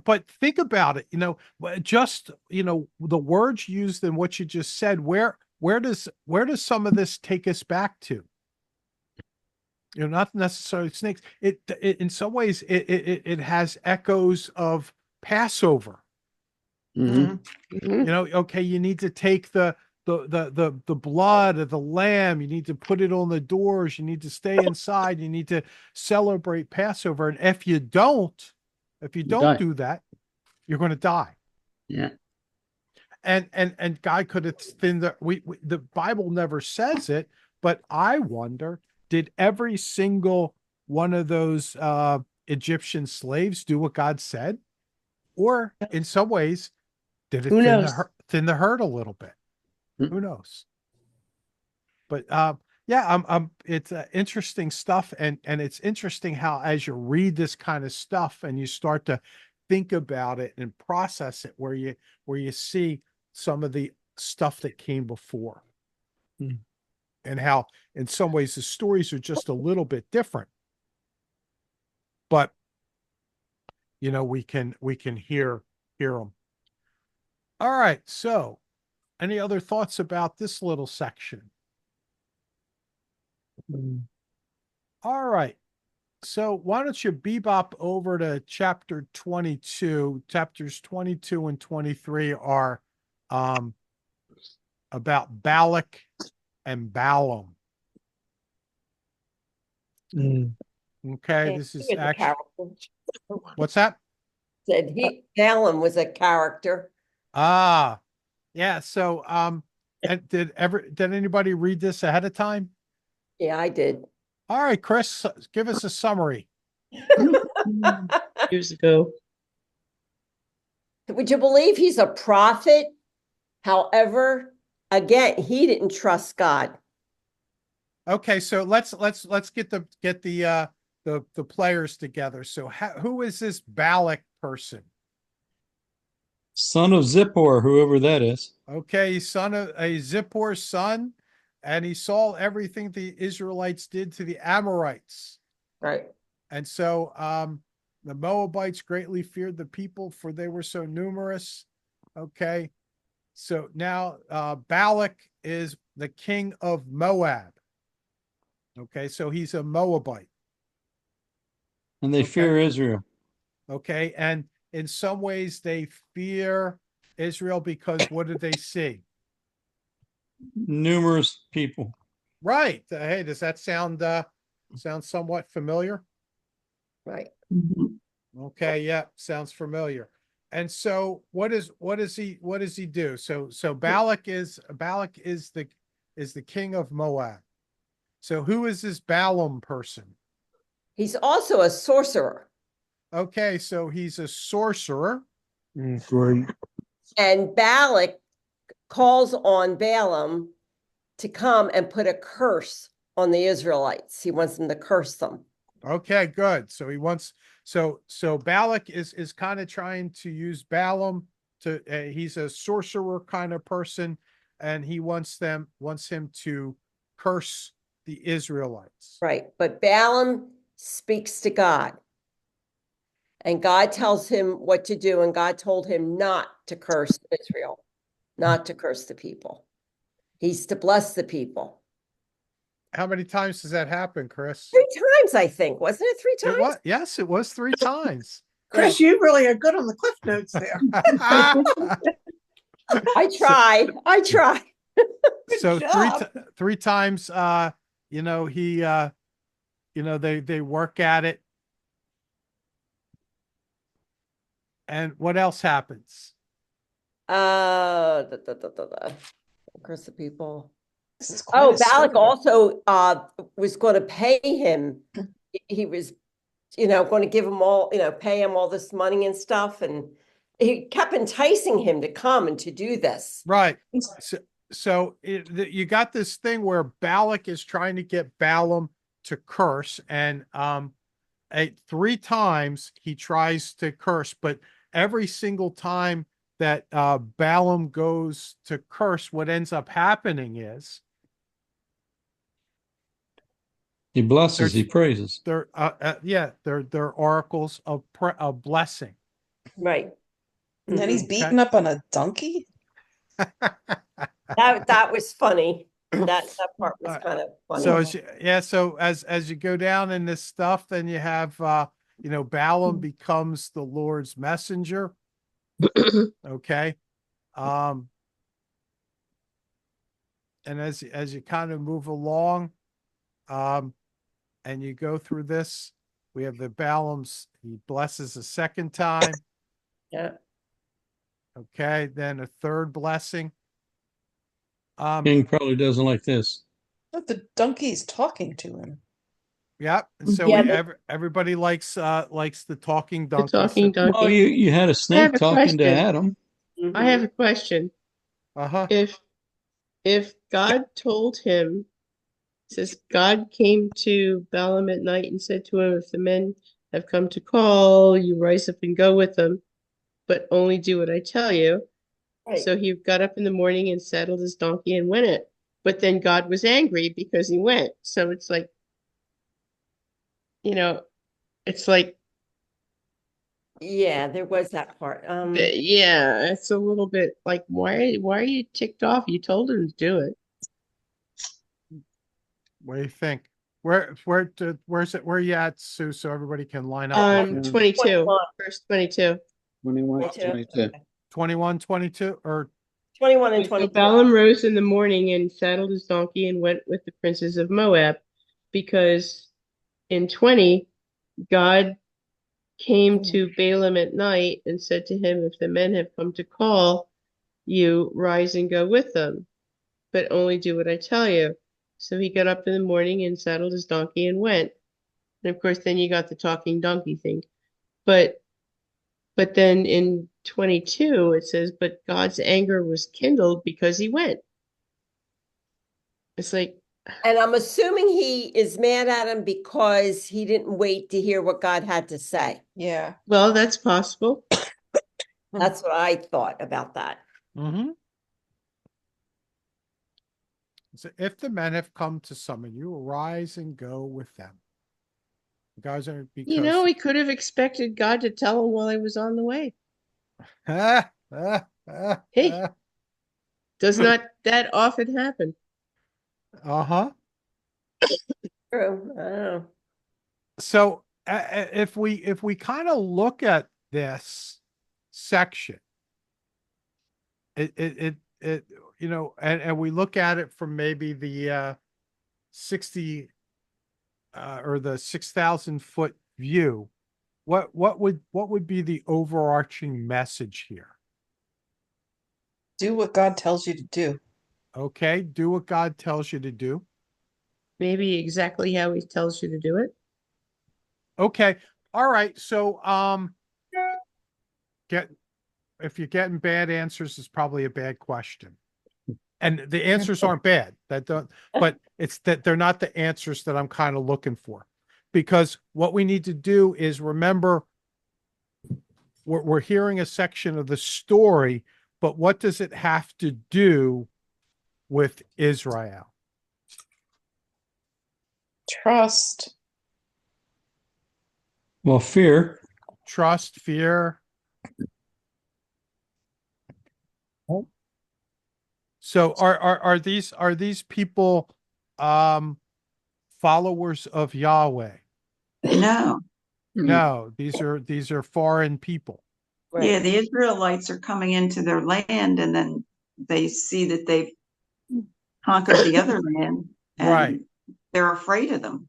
but think about it, just the words used in what you just said, where does some of this take us back to? Not necessarily snakes. It in some ways it has echoes of Passover. Mhm. Okay, you need to take the blood of the lamb, you need to put it on the doors, you need to stay inside, you need to celebrate Passover. And if you don't die. do that, you're going to die. Yeah. And God could have thinned the Bible never says it, but I wonder, did every single one of those Egyptian slaves do what God said? Or in some ways, did it Who knows? thin the herd a little bit? Who knows? But yeah, it's interesting stuff, and it's interesting how as you read this kind of stuff and you start to think about it and process it, where you see some of the stuff that came before, and how in some ways the stories are just a little bit different, but we can hear them. All right, so any other thoughts about this little section? All right. So why don't you bebop over to chapter 22? Chapters 22 and 23 are about Balak and Balaam. Okay, this is He was a actually, character. what's that? Said Balaam was a character. Ah, yeah. So, and did anybody read this ahead of time? Yeah, I did. All right, Chris, give us a summary. Years ago. Would you believe he's a prophet? However, again, he didn't trust God. Okay, so let's get the players together. So who is this Balak person? Son of Zippor, whoever that is. Okay, son of a Zippor's son, and he saw everything the Israelites did to the Amorites. Right. And so the Moabites greatly feared the people, for they were so numerous. Okay, so now Balak is the king of Moab. Okay, so he's a Moabite. And they fear Israel. Okay, and in some ways they fear Israel because what did they see? Numerous people. Right. Hey, does that sound somewhat familiar? Right. Okay, yeah, sounds familiar. And so what does he do? So Balak is the king of Moab. So who is this Balaam person? He's also a sorcerer. Okay, so he's a sorcerer. Great. And Balak calls on Balaam to come and put a curse on the Israelites. He wants them to curse them. Okay, good. So he wants so Balak is kind of trying to use Balaam to he's a sorcerer kind of person, and he wants him to curse the Israelites. Right. But Balaam speaks to God. And God tells him what to do. And God told him not to curse Israel, not to curse the people. He's to bless the people. How many times does that happen, Chris? 3 times, I think. Wasn't it 3 times? It was, yes, it was 3 times. Chris, you really are good on the cliff notes there. I try. So job. three times he they work at it. And what else happens? Curse the people. This is quite a Balak story. also was going to pay him. He was, going to give him all, pay him all this money and stuff. And he kept enticing him to come and to do this. Right. So you got this thing where Balak is trying to get Balaam to curse, and 3 times he tries to curse, but every single time that Balaam goes to curse, what ends up happening is He blesses, There's- he praises. they're oracles of blessing. Right. And then he's Mhm. beaten up on a donkey. That was funny. That part was kind of funny. So as you go down in this stuff, then you have Balaam becomes the Lord's messenger. Okay. And as you kind of move along, and you go through this, we have the Balaam's, he blesses a second time. Yeah. Okay, then a third blessing. King probably doesn't like this. But the donkey's talking to him. Yep. And so Yeah, everybody likes the talking The donkey. talking So- donkey. Oh, you had a snake have a talking to question. Adam. Mhm. I have a question. Uh-huh. If God told him, says God came to Balaam at night and said to him, if the men have come to call, you rise up and go with them, but only do what I tell you. Right. So he got up in the morning and saddled his donkey and went it. But then God was angry because he went. So it's like, it's like, Yeah, there was that part. yeah, it's a little bit like, why are you ticked off? You told him to do it. What do you think? Where's it? Where you at, Sue? So everybody can line up. with you. 22, 21. verse 22. 21, 22. 22. 21, 22, or 21 and So 22. Balaam rose in the morning and saddled his donkey and went with the princes of Moab, because in 20, God came to Balaam at night and said to him, if the men have come to call, you rise and go with them, but only do what I tell you. So he got up in the morning and saddled his donkey and went. And of course, then you got the talking donkey thing. But then in 22, it says, but God's anger was kindled because he went. It's like, And I'm assuming he is mad at him because he didn't wait to hear what God had to say. Yeah. well, that's possible. That's what I thought about that. mm-hmm. So if the men have come to summon you, arise and go with them. You guys are because He could have expected God to tell him while he was on the way. Hey. Does not that often happen? Uh-huh. True. I don't know. So if we kind of look at this section, it and we look at it from maybe the 60 or the 6,000 foot view, what would be the overarching message here? Do what God tells you to do. Okay, do what God tells you to do. Maybe exactly how he tells you to do it. Okay. All right. So if you're getting bad answers, it's probably a bad question. And the answers aren't bad. But it's that they're not the answers that I'm kind of looking for. Because what we need to do is remember we're hearing a section of the story, but what does it have to do with Israel? Trust. Well, fear. Trust, fear. So are these people followers of Yahweh? No. No, these are foreign people. Right. Yeah, the Israelites are coming into their land and then they see that they've conquered the other land and Right. they're afraid of them.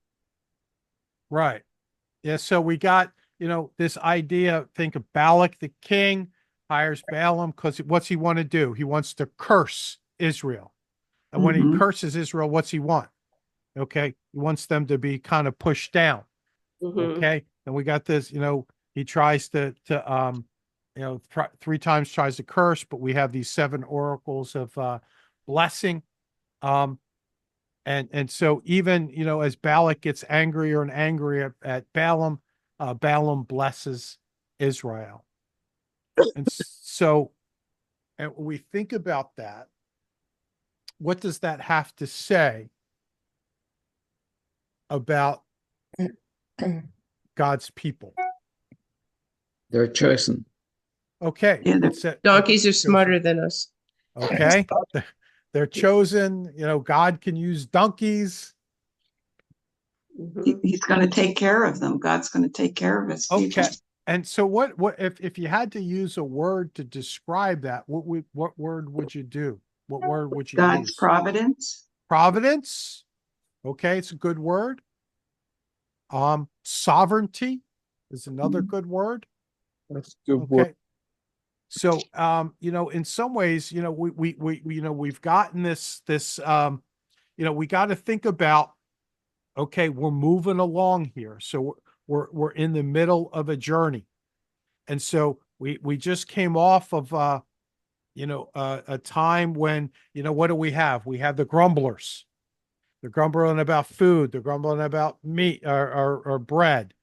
Right. Yeah, so we got, this idea, think of Balak the king hires Balaam because what's he want to do? He wants to curse Israel. And when he Mhm. curses Israel, what's he want? Okay. He wants them to be kind of pushed down. Mhm. Okay. And we got this, he tries to three times tries to curse, but we have these 7 oracles of blessing. And so even, as Balak gets angrier and angrier at Balaam, Balaam blesses Israel. And so, and when we think about that, what does that have to say about God's people? They're chosen. Okay. Yeah, Donkeys are smarter than us. Okay. They're chosen. God can use donkeys. Mhm. He's going to take care of them. God's going to take care of his people. Okay. And so what if you had to use a word to describe that, what word would you do? What word would you God's use? providence. Providence. Okay, it's a good word. Sovereignty is another good word. That's a good Okay. word. So, in some ways, we've gotten this, we got to think about, okay, we're moving along here. So we're in the middle of a journey. And so we just came off of, a time when, what do we have? We have the grumblers. They're grumbling about food. They're grumbling about meat or bread.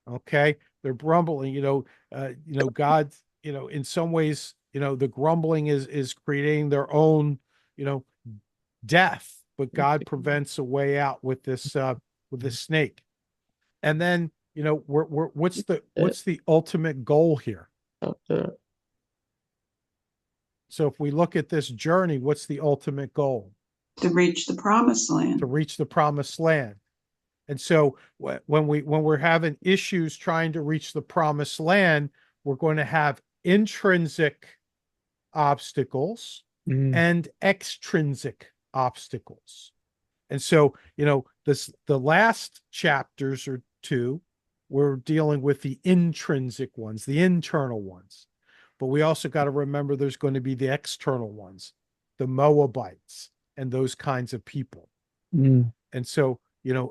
Okay. They're grumbling, God, in some ways, the grumbling is creating their own, death, but God prevents a way out with this snake. And then, what's the ultimate goal here? So if we look at this journey, what's the ultimate goal? To reach the promised land. To reach the promised land. And so when we're having issues trying to reach the promised land, we're going to have intrinsic obstacles and extrinsic obstacles. And so, the last chapters or 2, we're dealing with the intrinsic ones, the internal ones. But we also got to remember there's going to be the external ones, the Moabites and those kinds of people. And so,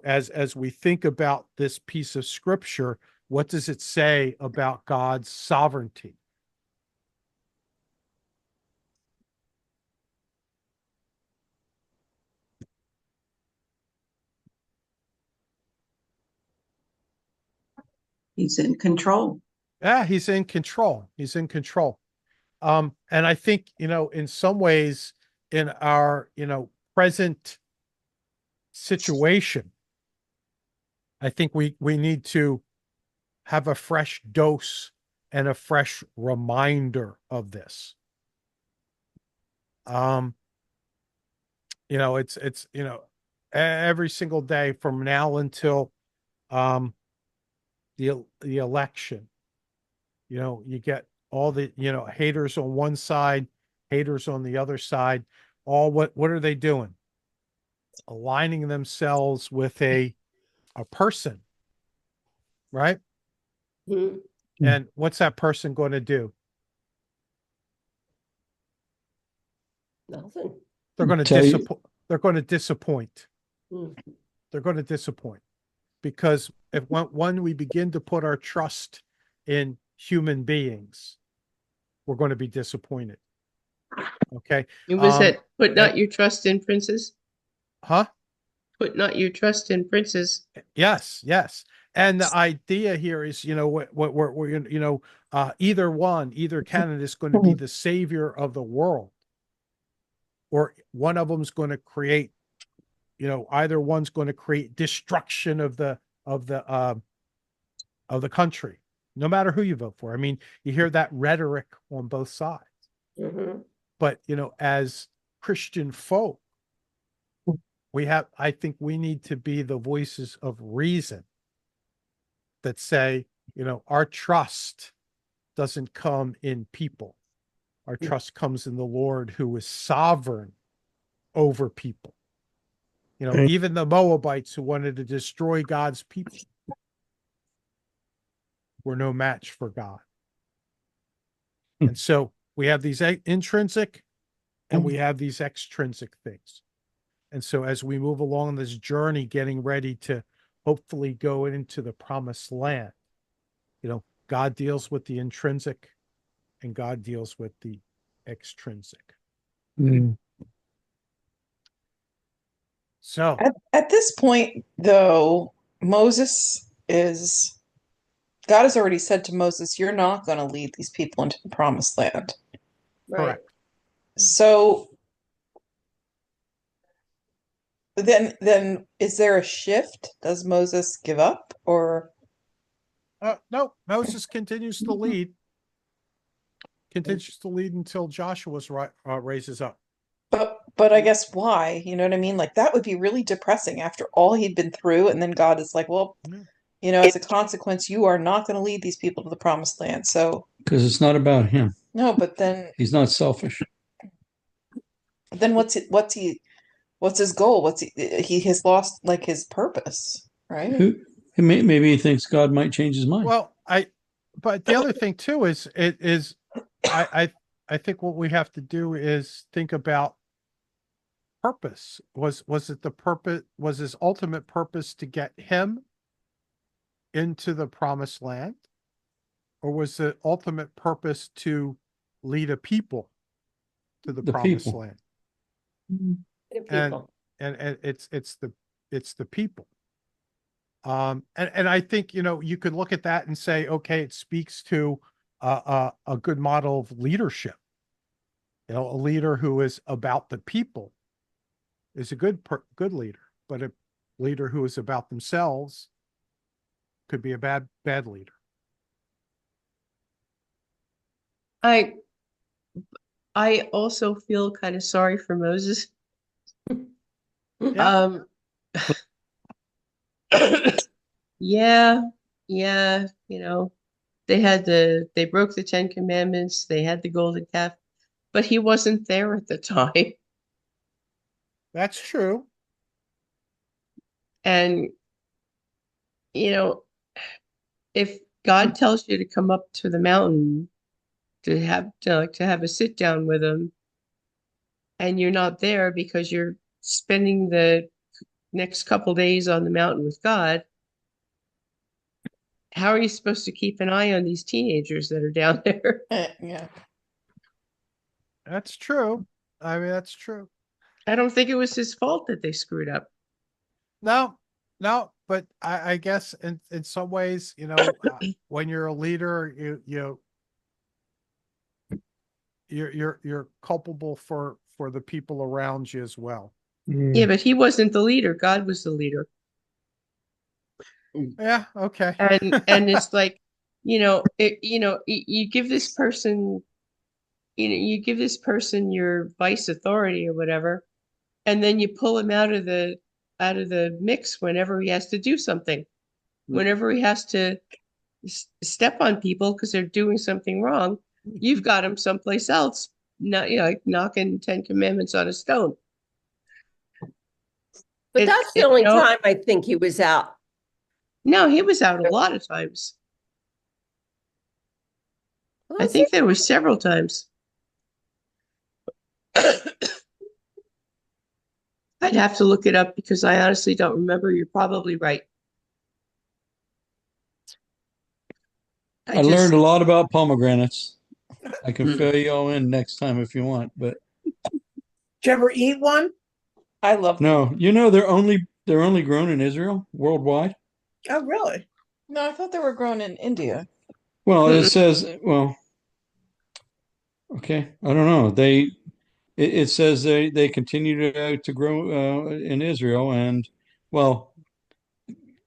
as we think about this piece of scripture, what does it say about God's sovereignty? He's in control. Yeah, he's in control. He's in control. And I think, in some ways in our, present situation, I think we need to have a fresh dose and a fresh reminder of this. It's every single day from now until the election, you get all the haters on one side, haters on the other side. All what are they doing? Aligning themselves with a person, right? Mhm. And what's that person going to do? Nothing. They're going to Tell you- disappoint. They're going to disappoint. Mm. They're going to disappoint because when we begin to put our trust in human beings, we're going to be disappointed. Okay. It was that put not and- your trust in princes. Huh? Put not your trust in princes. Yes. And the idea here is, what we're, either candidate is going to be the savior of the world, or one of them's going to create, either one's going to create destruction of the country, no matter who you vote for. I mean, you hear that rhetoric on both sides, Mhm. but as Christian folk, I think we need to be the voices of reason that say, our trust doesn't come in people. Our trust comes in the Lord, who is sovereign over people. Even the Moabites, who wanted to destroy God's people, were no match for God. And so we have these intrinsic and we have these extrinsic things. And so as we move along this journey, getting ready to hopefully go into the promised land, God deals with the intrinsic and God deals with the extrinsic. Mm. So, At this point, though, Moses is God has already said to Moses, "You're not going to lead these people into the promised land." Right. correct. So then is there a shift? Does Moses give up, or No, Moses continues to lead. Continues to lead until Joshua's raises up. but I guess why? You know what I mean? Like that would be really depressing after all he'd been through, and then God is like, "Well, Yeah. as a consequence, you are not going to lead these people to the promised land." So Because it's not about him. no, but then He's not selfish. what's his goal? He has lost like his purpose, right? Maybe he thinks God might change his mind. Well, but the other thing too is I think what we have to do is think about purpose. Was it the purpose? Was his ultimate purpose to get him into the promised land, or was the ultimate purpose to lead a people to the The promised people. land? The And people. and it's the people. And I think, you could look at that and say, okay, it speaks to a good model of leadership. A leader who is about the people is a good leader, but a leader who is about themselves could be a bad leader. I also feel kind of sorry for Moses. Yeah. Yeah, they broke the Ten Commandments, they had the golden calf, but he wasn't there at the time. That's true. And, if God tells you to come up to the mountain to have a sit down with him, and you're not there because you're spending the next couple days on the mountain with God, how are you supposed to keep an eye on these teenagers that are down there? Yeah. That's true. I mean, that's true. I don't think it was his fault that they screwed up. No, but I guess in some ways, when you're a leader, you're culpable for the people around you as well. Yeah, but he wasn't the leader. God was the leader. Yeah, okay. And it's like, you give this person, your vice authority or whatever, and then you pull him out of the mix whenever he has to do something, whenever he has to step on people because they're doing something wrong. You've got him someplace else, not like knocking 10 commandments on a stone. But that's the only time I think he was out. No, he was out a lot of times. I think there were several times. I'd have to look it up because I honestly don't remember. You're probably right. I learned a lot about pomegranates. I can fill you all in next time if you want, but Did you ever eat one? I love no, they're only grown in Israel worldwide. Oh, really? No, I thought they were grown in India. Well, it says, okay, I don't know. It says they continue to grow in Israel and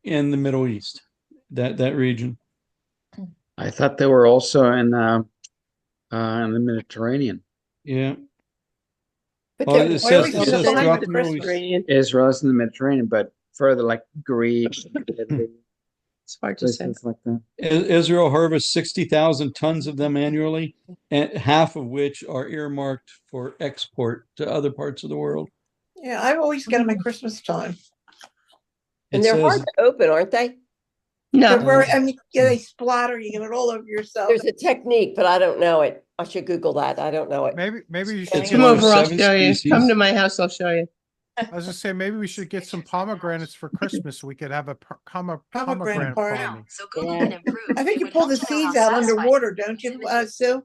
in the Middle East, that region. I thought they were also in the Mediterranean. Yeah. But Well, they're it says always throughout designed the for Middle Christmas. East. Israel is in the Mediterranean, but further like Greece, Italy, It's hard to say. places like that. Israel harvests 60,000 tons of them annually, and half of which are earmarked for export to other parts of the world. Yeah, I always get them at Christmas time. And It they're hard says to open, aren't they? They're No, very, they splatter, you get it all over yourself. There's a technique, but I don't know it. I should Google that. I don't know it. Maybe you It's should come one of over, I'll 7 show you. species. Come to my house, I'll show you. I was just saying, maybe we should get some pomegranates for Christmas. We could have a Pomegranate pomegranate party. farming. So Google can improve. I think It you would pull the help to know how seeds out satisfying underwater, don't you, Sue?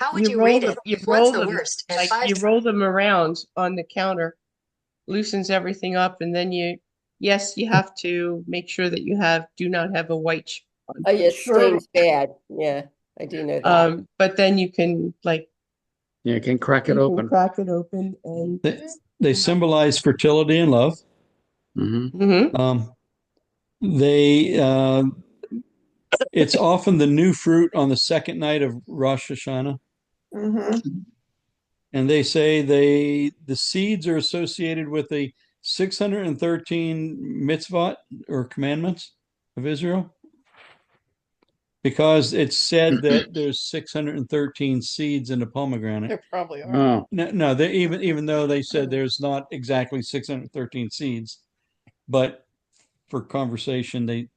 How would You you roll rate them, it? you What's roll the them, worst? And like five you roll them around on the counter, loosens everything up, and then yes, you have to make sure that do not have a white on. Oh, yeah, it Sure. stains bad. Yeah, I do know that. But then you can You can crack it you can open. crack it open and They symbolize fertility and love. Hmm. Mhm. They it's often the new fruit on the second night of Rosh Hashanah. Mhm. And they say the seeds are associated with the 613 mitzvot or commandments of Israel. Because it's said that there's 613 seeds in the pomegranate. There probably are. Oh, No, they even though they said there's not exactly 613 seeds, but for conversation, the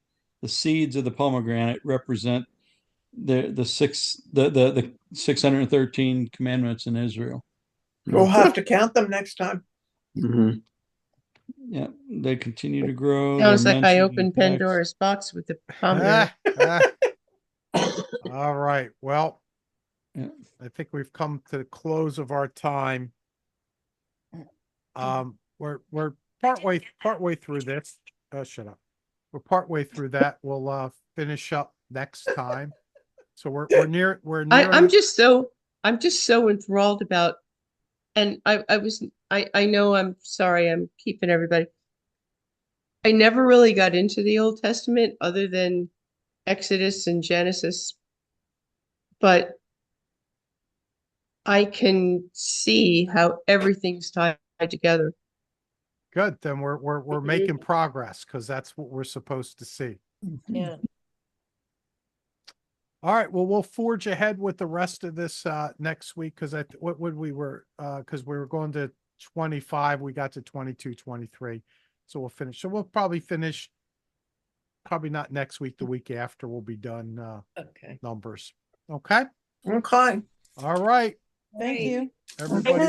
seeds of the pomegranate represent the 613 commandments in Israel. We'll have to count them next time. hmm. Yeah, they continue to grow. Sounds They're like I mentioned in opened text. Pandora's box with the pomegranate. All right. Well, Yeah. I think we've come to the close of our time. We're partway through this. Shut up. We're partway through that. We'll finish up next time. So we're near I'm just so enthralled about, and I know, I'm sorry, I'm keeping everybody. I never really got into the Old Testament other than Exodus and Genesis, but I can see how everything's tied together. good. Then we're making progress because that's what we're supposed to see. Yeah. All right. Well, we'll forge ahead with the rest of this next week because what would we were because we were going to 25, we got to 22, 23. So we'll finish. So we'll probably finish probably not next week, the week after we'll be done Okay. numbers. Okay. Okay. All right. Thank you. Everybody